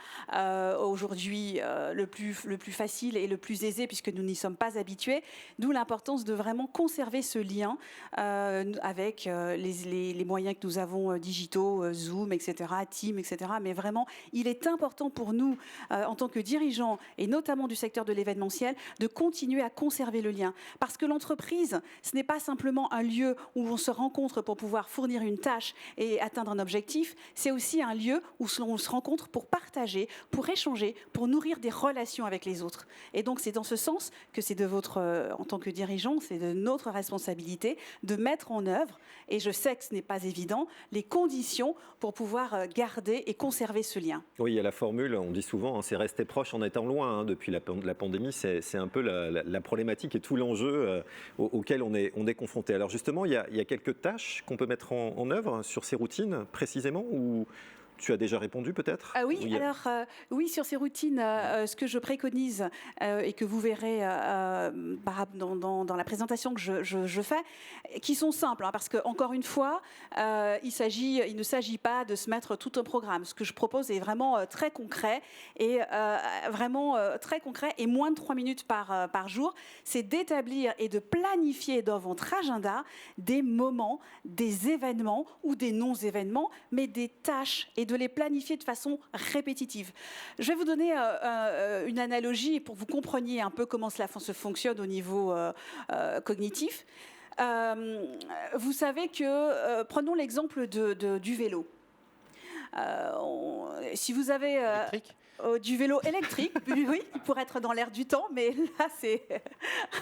aujourd'hui le plus facile et le plus aisé, puisque nous n'y sommes pas habitués. D'où l'importance de vraiment conserver ce lien avec les moyens que nous avons digitaux, Zoom, etc., Teams, etc. Mais vraiment, il est important pour nous, en tant que dirigeants, et notamment du secteur de l'événementiel, de continuer à conserver le lien. Parce que l'entreprise, ce n'est pas simplement un lieu où on se rencontre pour pouvoir fournir une tâche et atteindre un objectif, c'est aussi un lieu où on se rencontre pour partager, pour échanger, pour nourrir des relations avec les autres. Et donc, c'est dans ce sens que c'est de votre, en tant que dirigeant, c'est de notre responsabilité de mettre en œuvre, et je sais que ce n'est pas évident, les conditions pour pouvoir garder et conserver ce lien. Oui, il y a la formule, on dit souvent, hein, c'est rester proche en étant loin. Hein, depuis la pandémie, c'est un peu la problématique et tout l'enjeu auquel on est confronté. Alors justement, il y a quelques tâches qu'on peut mettre en œuvre sur ces routines précisément, ou tu as déjà répondu peut-être? Oui, alors oui, sur ces routines, ce que je préconise et que vous verrez dans la présentation que je fais, qui sont simples, hein, parce que encore une fois, il ne s'agit pas de se mettre tout un programme. Ce que je propose est vraiment très concret et très concret et moins de 3 minutes par jour. C'est d'établir et de planifier dans votre agenda des moments, des événements ou des non-événements, mais des tâches et de les planifier de façon répétitive. Je vais vous donner une analogie pour que vous compreniez un peu comment cela se fonctionne au niveau cognitif. Vous savez que, prenons l'exemple du vélo. Si vous avez... du vélo électrique, oui, pour être dans l'air du temps, mais là, c'est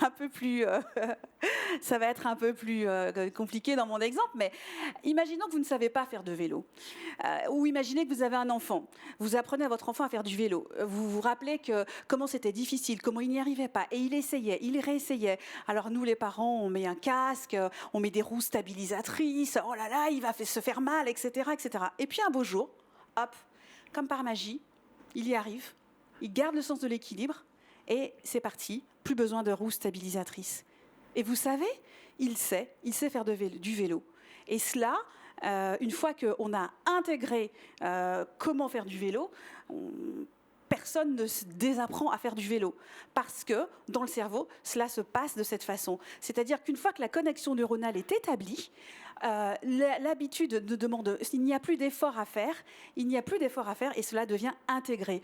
un peu plus... ça va être un peu plus compliqué dans mon exemple, mais imaginons que vous ne savez pas faire de vélo. Ou imaginez que vous avez un enfant. Vous apprenez à votre enfant à faire du vélo. Vous vous rappelez comment c'était difficile, comment il n'y arrivait pas. Et il essayait, il réessayait. Alors nous, les parents, on met un casque, on met des roues stabilisatrices. Oh là là, il va se faire mal, etc., etc. Et puis un beau jour, hop, comme par magie, il y arrive, il garde le sens de l'équilibre et c'est parti, plus besoin de roues stabilisatrices. Et vous savez, il sait faire du vélo. Et cela, une fois qu'on a intégré comment faire du vélo, personne ne se désapprend à faire du vélo. Parce que dans le cerveau, cela se passe de cette façon. C'est-à-dire qu'une fois que la connexion neuronale est établie, l'habitude de demande, il n'y a plus d'effort à faire, et cela devient intégré.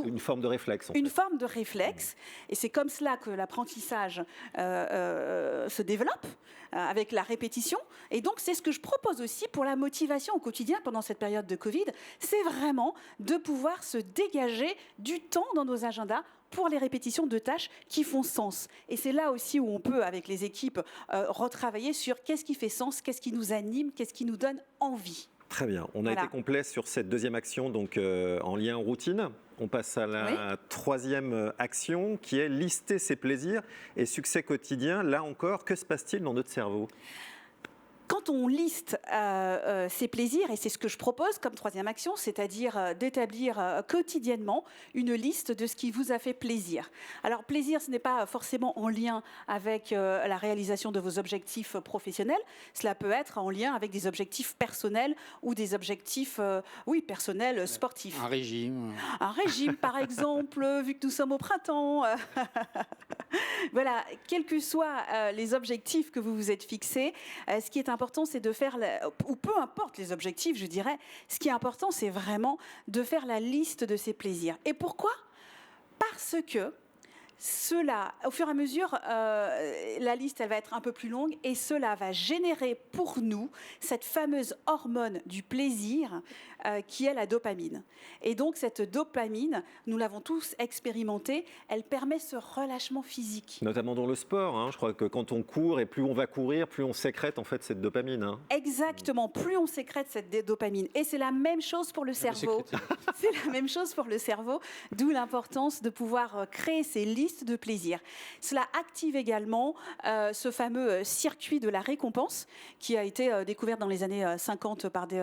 Une forme de réflexe. Une forme de réflexe, et c'est comme cela que l'apprentissage se développe avec la répétition. Et donc, c'est ce que je propose aussi pour la motivation au quotidien pendant cette période de Covid, c'est vraiment de pouvoir se dégager du temps dans nos agendas pour les répétitions de tâches qui font sens. Et c'est là aussi où on peut, avec les équipes, retravailler sur qu'est-ce qui fait sens, qu'est-ce qui nous anime, qu'est-ce qui nous donne envie. Très bien. On a été complet sur cette deuxième action, donc en lien routine. On passe à la troisième action, qui est lister ses plaisirs et succès quotidiens. Là encore, que se passe-t-il dans notre cerveau ? Quand on liste ses plaisirs, et c'est ce que je propose comme troisième action, c'est-à-dire d'établir quotidiennement une liste de ce qui vous a fait plaisir. Alors plaisir, ce n'est pas forcément en lien avec la réalisation de vos objectifs professionnels, cela peut être en lien avec des objectifs personnels ou des objectifs personnels sportifs. Un régime. Un régime par exemple, vu que nous sommes au printemps. Voilà, quels que soient les objectifs que vous vous êtes fixés, ce qui est important, c'est de faire, ou peu importe les objectifs, je dirais, ce qui est important, c'est vraiment de faire la liste de ses plaisirs. Et pourquoi ? Parce que cela, au fur et à mesure, la liste, elle va être un peu plus longue et cela va générer pour nous cette fameuse hormone du plaisir qui est la dopamine. Et donc, cette dopamine, nous l'avons tous expérimentée, elle permet ce relâchement physique. Notamment dans le sport, hein. Je crois que quand on court et plus on va courir, plus on sécrète en fait cette dopamine. Hein. Exactement, plus on sécrète cette dopamine. Et c'est la même chose pour le cerveau. C'est la même chose pour le cerveau, d'où l'importance de pouvoir créer ces listes liste de plaisir. Cela active également ce fameux circuit de la récompense qui a été découvert dans les années 50 par des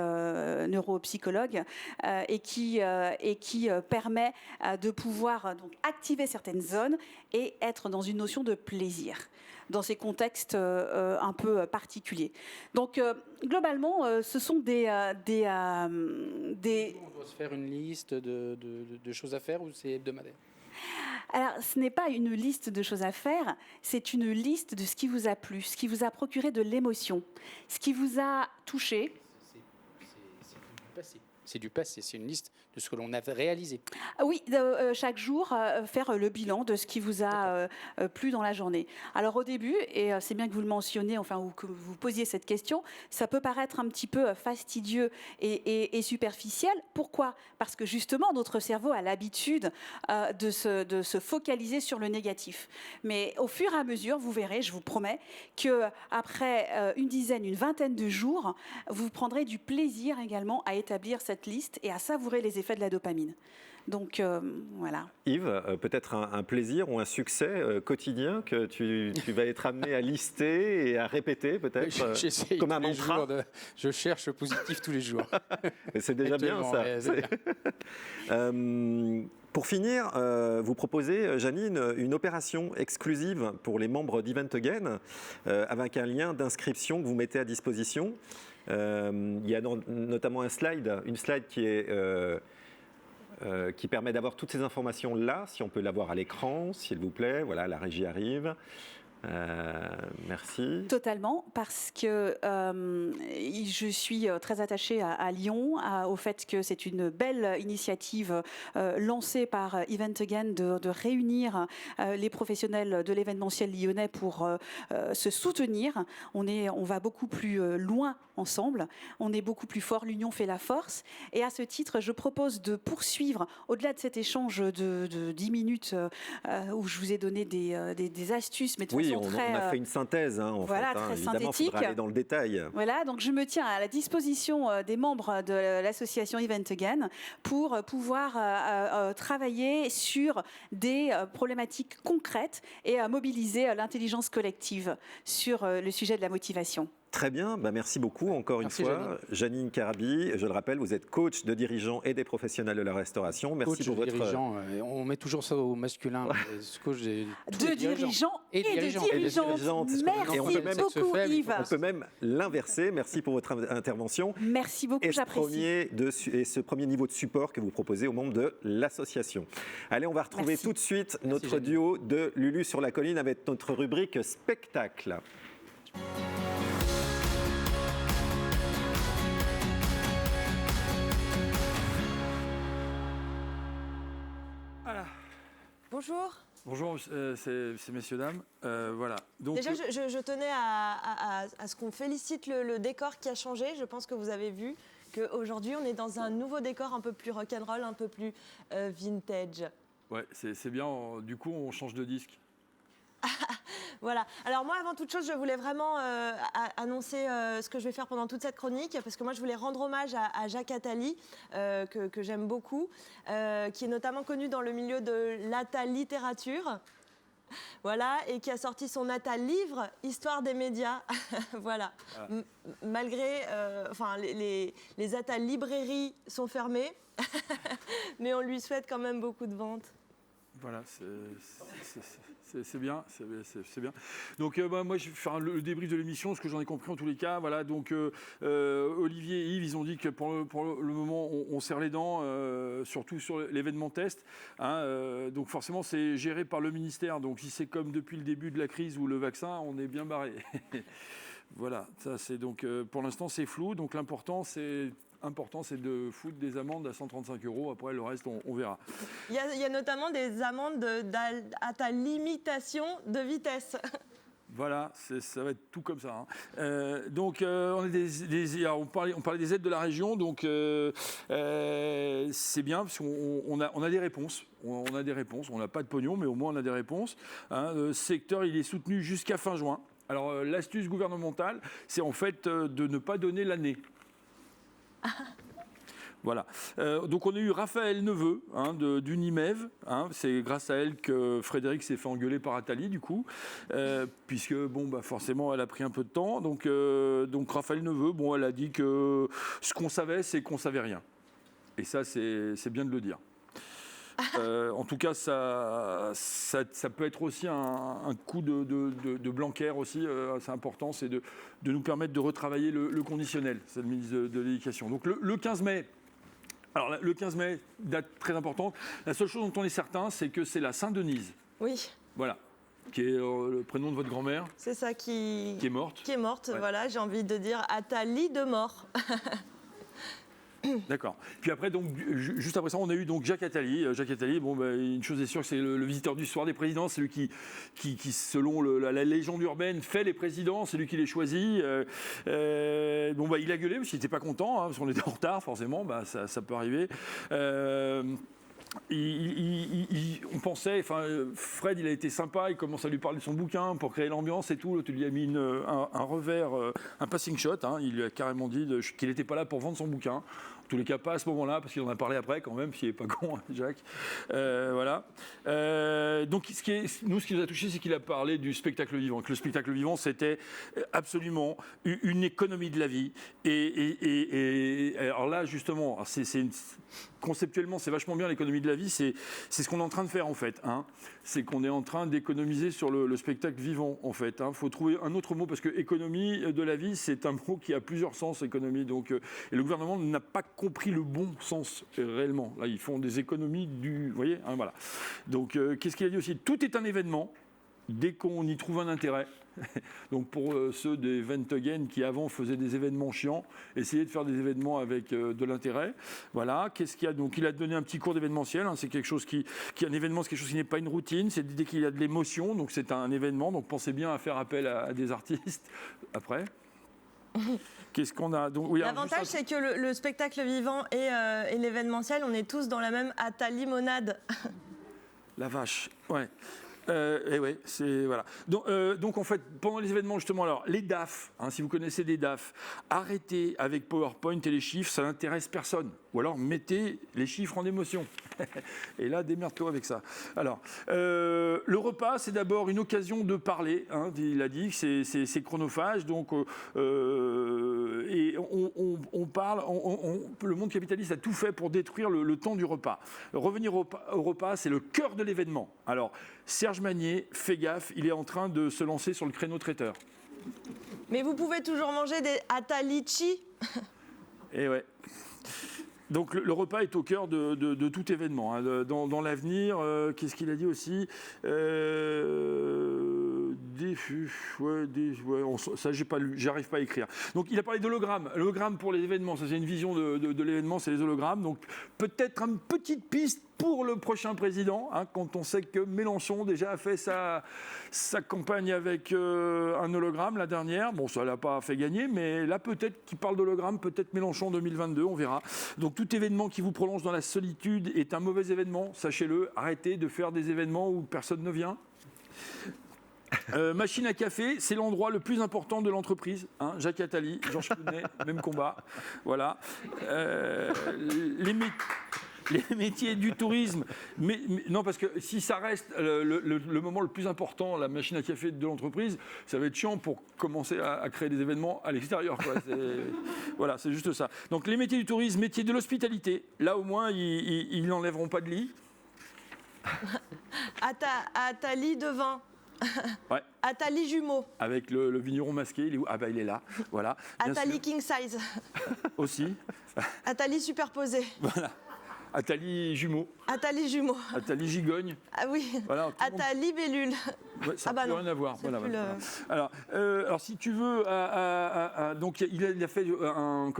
neuropsychologues et qui permet de pouvoir donc activer certaines zones et être dans une notion de plaisir dans ces contextes un peu particuliers. Donc, globalement, ce sont des... On doit se faire une liste de choses à faire ou c'est hebdomadaire? Alors, ce n'est pas une liste de choses à faire, c'est une liste de ce qui vous a plu, ce qui vous a procuré de l'émotion, ce qui vous a touché. C'est du passé, c'est une liste de ce que l'on avait réalisé. Oui, chaque jour, faire le bilan de ce qui vous a plu dans la journée. Alors au début, et c'est bien que vous le mentionniez, enfin, ou que vous posiez cette question, ça peut paraître un petit peu fastidieux et superficiel. Pourquoi ? Parce que justement, notre cerveau a l'habitude de se focaliser sur le négatif. Mais au fur et à mesure, vous verrez, je vous promets, qu'après une vingtaine de jours, vous prendrez du plaisir également à établir cette liste et à savourer les effets de la dopamine. Donc voilà. Yves, peut-être un plaisir ou un succès quotidien que tu vas être amené à lister et à répéter peut-être J'essaye comme un tous les mantra. jours je cherche le positif tous les jours. Et c'est déjà bien ça. Pour finir, vous proposez, Janine, une opération exclusive pour les membres d'Event Again avec un lien d'inscription que vous mettez à disposition. Il y a notamment une slide qui permet d'avoir toutes ces informations là, si on peut l'avoir à l'écran, s'il vous plaît. Voilà, la régie arrive. Merci. Totalement, parce que je suis très attachée à Lyon, au fait que c'est une belle initiative lancée par Event Again de réunir les professionnels de l'événementiel lyonnais pour se soutenir. On va beaucoup plus loin ensemble, on est beaucoup plus fort, l'union fait la force. Et à ce titre, je propose de poursuivre, au-delà de cet échange de 10 minutes où je vous ai donné des astuces, mais de façon on très... a fait une synthèse, voilà, fait, très évidemment, il synthétique. faudra aller dans le détail. Voilà, donc je me tiens à la disposition des membres de l'association Event Again pour pouvoir travailler sur des problématiques concrètes et mobiliser l'intelligence collective sur le sujet de la motivation. Très bien, merci beaucoup encore une fois. Janine Carabi, je le rappelle, vous êtes coach de dirigeants et des professionnels de la restauration. Merci coach pour votre... dirigeant, on met toujours ça au masculin. Coach de dirigeants et de dirigeantes. Merci beaucoup Yves. On peut même l'inverser. Merci pour votre intervention. Merci beaucoup, j'apprécie. Et ce premier niveau de support que vous proposez aux membres de l'association. Allez, on va retrouver tout de suite notre duo de Lulu sur la colline avec notre rubrique spectacle. Voilà. Bonjour. Bonjour, c'est messieurs, dames. Voilà. Donc, déjà, je tenais à ce qu'on félicite le décor qui a changé. Je pense que vous avez vu qu'aujourd'hui, on est dans un nouveau décor un peu plus rock'n'roll, un peu plus vintage. Ouais, c'est bien. Du coup, on change de disque. Voilà. Alors moi, avant toute chose, je voulais vraiment annoncer ce que je vais faire pendant toute cette chronique, parce que moi, je voulais rendre hommage à Jacques Attali, que j'aime beaucoup, qui est notamment connu dans le milieu de l'Atal littérature. Voilà, et qui a sorti son Atal livre, Histoire des médias. Voilà. Ah. Malgré, les Atal librairies sont fermées, mais on lui souhaite quand même beaucoup de ventes. Voilà, c'est bien, c'est bien. Donc moi je vais faire le débrief de l'émission, ce que j'en ai compris en tous les cas. Voilà, donc Olivier et Yves, ils ont dit que pour le moment on serre les dents, surtout sur l'événement test. Hein, donc forcément c'est géré par le ministère. Donc si c'est comme depuis le début de la crise ou le vaccin, on est bien barré. Voilà, ça c'est donc pour l'instant c'est flou. Donc l'important c'est de foutre des amendes à 135 €. Après, le reste, on verra. Il y a notamment des amendes à ta limitation de vitesse. Voilà, ça va être tout comme ça. Hein. Donc, on parlait des aides de la région. Donc, c'est bien parce qu'on a des réponses. On a des réponses. On n'a pas de pognon, mais au moins, on a des réponses. Hein. Le secteur, il est soutenu jusqu'à fin juin. Alors, l'astuce gouvernementale, c'est en fait de ne pas donner l'année. Voilà. Donc on a eu Raphaël Neveu d'Unimev. C'est grâce à elle que Frédéric s'est fait engueuler par Attali, du coup, puisque forcément elle a pris un peu de temps. Donc Raphaël Neveu, elle a dit que ce qu'on savait, c'est qu'on savait rien. Et ça, c'est bien de le dire. En tout cas, ça peut être aussi un coup de Blanquer aussi, assez important, c'est de nous permettre de retravailler le conditionnel, c'est le ministre de l'Éducation. Donc le 15 mai. Alors, le 15 mai, date très importante. La seule chose dont on est certain, c'est que c'est la Saint-Denise. Oui. Voilà. Qui est le prénom de votre grand-mère. C'est ça qui est morte. Qui est morte, ouais. Voilà. J'ai envie de dire à ta lit de mort. D'accord. Puis après, donc, juste après ça, on a eu donc Jacques Attali. Jacques Attali, une chose est sûre, c'est le visiteur du soir des présidents, c'est lui qui selon la légende urbaine, fait les présidents, c'est lui qui les choisit. Il a gueulé parce qu'il n'était pas content, parce qu'on était en retard, forcément, ça peut arriver. On pensait, Fred, il a été sympa, il commence à lui parler de son bouquin pour créer l'ambiance et tout. L'autre lui a mis un revers, un passing shot. Il lui a carrément dit qu'il n'était pas là pour vendre son bouquin. En tous les cas, pas à ce moment-là, parce qu'il en a parlé après quand même, s'il n'est pas con, Jacques. Voilà. Donc, ce qui nous a touché, c'est qu'il a parlé du spectacle vivant. Que le spectacle vivant, c'était absolument une économie de la vie. Et alors là, justement, conceptuellement, c'est vachement bien l'économie de la vie. C'est ce qu'on est en train de faire, en fait. C'est qu'on est en train d'économiser sur le spectacle vivant, en fait. Faut trouver un autre mot, parce que économie de la vie, c'est un mot qui a plusieurs sens, économie. Donc, et le gouvernement n'a pas compris le bon sens réellement. Là, ils font des économies du... Vous voyez, voilà. Donc, qu'est-ce qu'il a dit aussi ? Tout est un événement, dès qu'on y trouve un intérêt. Donc pour ceux des Event Again qui avant faisaient des événements chiants, essayez de faire des événements avec de l'intérêt. Voilà. Qu'est-ce qu'il y a ? Donc il a donné un petit cours d'événementiel. C'est quelque chose qui un événement, c'est quelque chose qui n'est pas une routine. C'est dès qu'il y a de l'émotion, donc c'est un événement. Donc pensez bien à faire appel à des artistes après. Qu'est-ce qu'on a ? Donc, l'avantage, c'est que le spectacle vivant et l'événementiel, on est tous dans la même Attali-monade. La vache, ouais. Et ouais, c'est voilà. Donc en fait, pendant les événements justement, alors les DAF, si vous connaissez des DAF, arrêtez avec PowerPoint et les chiffres, ça n'intéresse personne. Ou alors mettez les chiffres en émotion. Et là, démerde-toi avec ça. Alors, le repas, c'est d'abord une occasion de parler. Il a dit que c'est chronophage. Donc, et on parle. Le monde capitaliste a tout fait pour détruire le temps du repas. Revenir au repas, c'est le cœur de l'événement. Alors, Serge Magnier, fais gaffe, il est en train de se lancer sur le créneau traiteur. Mais vous pouvez toujours manger des Attalichi. Et ouais. Donc le repas est au cœur de tout événement. Dans l'avenir, qu'est-ce qu'il a dit aussi ? Ça j'arrive pas à écrire. Donc il a parlé d'hologramme. L'hologramme pour les événements, ça c'est une vision de l'événement, c'est les hologrammes. Donc peut-être une petite piste pour le prochain président, quand on sait que Mélenchon déjà a fait sa campagne avec un hologramme la dernière. Bon, ça l'a pas fait gagner, mais là peut-être qu'il parle d'hologramme, peut-être Mélenchon 2022, on verra. Donc tout événement qui vous prolonge dans la solitude est un mauvais événement, sachez-le. Arrêtez de faire des événements où personne ne vient. Machine à café, c'est l'endroit le plus important de l'entreprise. Jacques Attali, Georges Clooney, même combat. Voilà. Les métiers du tourisme, mais non, parce que si ça reste le moment le plus important, la machine à café de l'entreprise, ça va être chiant pour commencer à créer des événements à l'extérieur. Voilà, c'est juste ça. Donc les métiers du tourisme, métiers de l'hospitalité, là au moins ils n'enlèveront pas de lit. Attali de vin. Ouais. Attali jumeau. Avec le vigneron masqué, il est où ? Ah bah il est là, voilà. Attali king size. Aussi. Attali superposé. Voilà. Attali jumeau. Attali jumeau. Attali gigogne. Ah oui. Voilà, Attali bellule. Ouais, ça n'a plus rien à voir. Voilà. Alors, si tu veux, donc il a fait un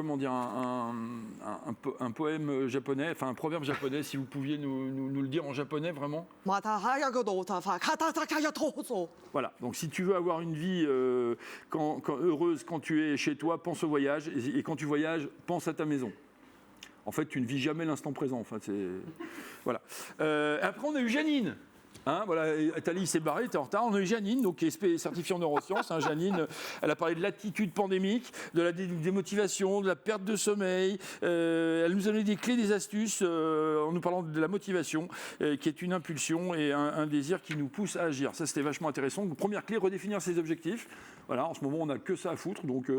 poème japonais, enfin un proverbe japonais. Si vous pouviez nous le dire en japonais, vraiment. Voilà. Donc, si tu veux avoir une vie heureuse quand tu es chez toi, pense au voyage, et quand tu voyages, pense à ta maison. En fait, tu ne vis jamais l'instant présent. Enfin, voilà. Après, on a eu Janine. Hein, voilà, Thalie s'est barrée, était en retard. On a eu Janine, donc, qui est certifiée en neurosciences. Hein, Janine, elle a parlé de l'attitude pandémique, de la démotivation, de la perte de sommeil. Elle nous a donné des clés, des astuces en nous parlant de la motivation, qui est une impulsion et un désir qui nous pousse à agir. Ça, c'était vachement intéressant. Donc, première clé, redéfinir ses objectifs. Voilà, en ce moment, on n'a que ça à foutre. Donc,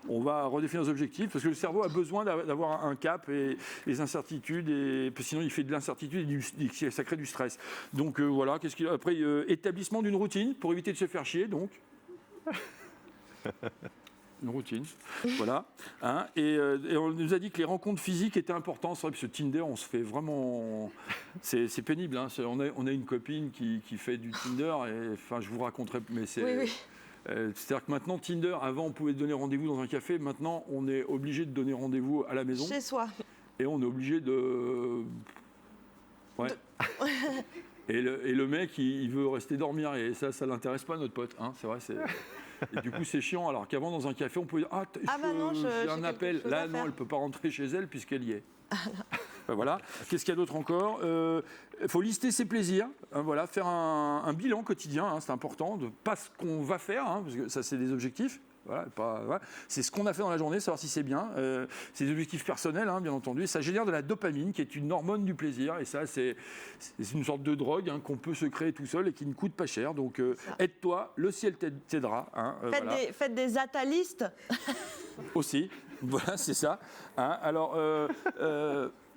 on va redéfinir nos objectifs parce que le cerveau a besoin d'avoir un cap et les incertitudes. Et sinon, il fait de l'incertitude et ça crée du stress. Donc, voilà, après, établissement d'une routine pour éviter de se faire chier, donc. Une routine, voilà. Hein, et on nous a dit que les rencontres physiques étaient importantes. C'est vrai, parce que Tinder, on se fait vraiment... C'est pénible. Hein. On a une copine qui fait du Tinder, et enfin, je vous raconterai, mais c'est... Oui. C'est-à-dire que maintenant, Tinder, avant, on pouvait donner rendez-vous dans un café. Maintenant, on est obligé de donner rendez-vous à la maison. Chez soi. Et on est obligé de... Ouais. Et le mec, il veut rester dormir. Et ça ne l'intéresse pas, notre pote. Hein, c'est vrai, Et du coup, c'est chiant. Alors qu'avant, dans un café, on pouvait dire j'ai un appel. Là, non, elle ne peut pas rentrer chez elle puisqu'elle y est. Voilà. Qu'est-ce qu'il y a d'autre encore ? Il faut lister ses plaisirs. Hein, voilà, faire un bilan quotidien. Hein, c'est important. Pas ce qu'on va faire, hein, parce que ça, c'est des objectifs. Voilà, c'est ce qu'on a fait dans la journée, savoir si c'est bien. C'est des objectifs personnels, hein, bien entendu. Et ça génère de la dopamine, qui est une hormone du plaisir. Et ça, c'est une sorte de drogue hein, qu'on peut se créer tout seul et qui ne coûte pas cher. Donc, aide-toi, le ciel t'aidera. Hein, faites des atalistes. Aussi, voilà, c'est ça. Hein, alors,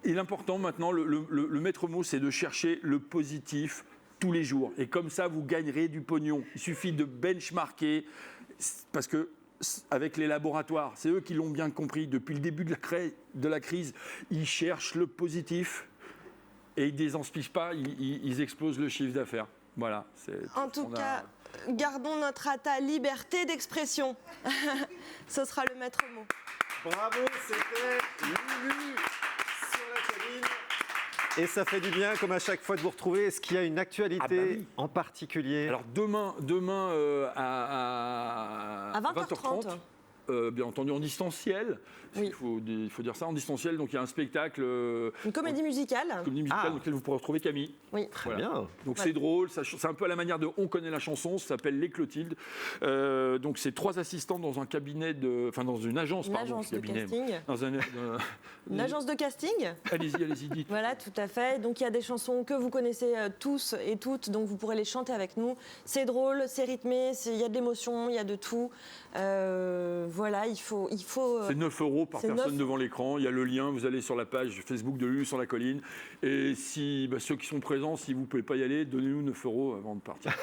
et l'important maintenant, le maître mot, c'est de chercher le positif tous les jours. Et comme ça, vous gagnerez du pognon. Il suffit de benchmarker, parce que avec les laboratoires, c'est eux qui l'ont bien compris. Depuis le début de la crise, ils cherchent le positif et ils ne désinspirent pas, ils explosent le chiffre d'affaires. Voilà. En tout cas, gardons notre liberté d'expression. Ce sera le maître mot. Bravo, c'était Lulu sur la colline. Et ça fait du bien, comme à chaque fois, de vous retrouver. Est-ce qu'il y a une actualité en particulier ? Alors demain à 20h30. Bien entendu en distanciel. Oui. Il faut dire ça en distanciel. Donc il y a un spectacle. Une comédie musicale. Dans lequel vous pourrez retrouver Camille. Oui. Très bien. Donc c'est drôle, c'est un peu à la manière de On connaît la chanson, ça s'appelle Les Clotildes. Donc c'est 3 assistants dans un cabinet dans une agence, de casting. Une agence de casting. Allez-y, dites. Voilà, tout à fait. Donc il y a des chansons que vous connaissez tous et toutes, donc vous pourrez les chanter avec nous. C'est drôle, c'est rythmé, il y a de l'émotion, il y a de tout. Voilà, il faut. C'est 9 € par personne devant l'écran. Il y a le lien. Vous allez sur la page Facebook de Lulu sur la colline. Et si ceux qui sont présents, si vous ne pouvez pas y aller, donnez-nous 9 € avant de partir.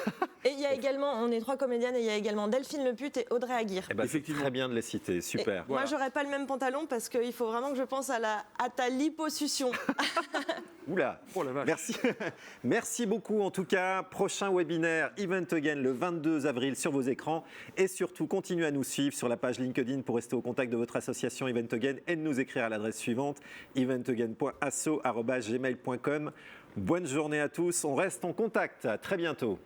Et il y a également, on est 3 comédiennes, et il y a également Delphine Lepute et Audrey Aguirre. Effectivement. Très bien de les citer. Super. Moi, j'aurais pas le même pantalon parce qu'il faut vraiment que je pense à ta liposuction. Oula. Oh la vache. Merci. Merci beaucoup. En tout cas, prochain webinaire Event Again le 22 avril sur vos écrans. Et surtout, continuez à nous suivre sur la page LinkedIn pour rester au contact de votre association Event Again et de nous écrire à l'adresse suivante eventagain.asso@gmail.com. Bonne journée à tous. On reste en contact. À très bientôt.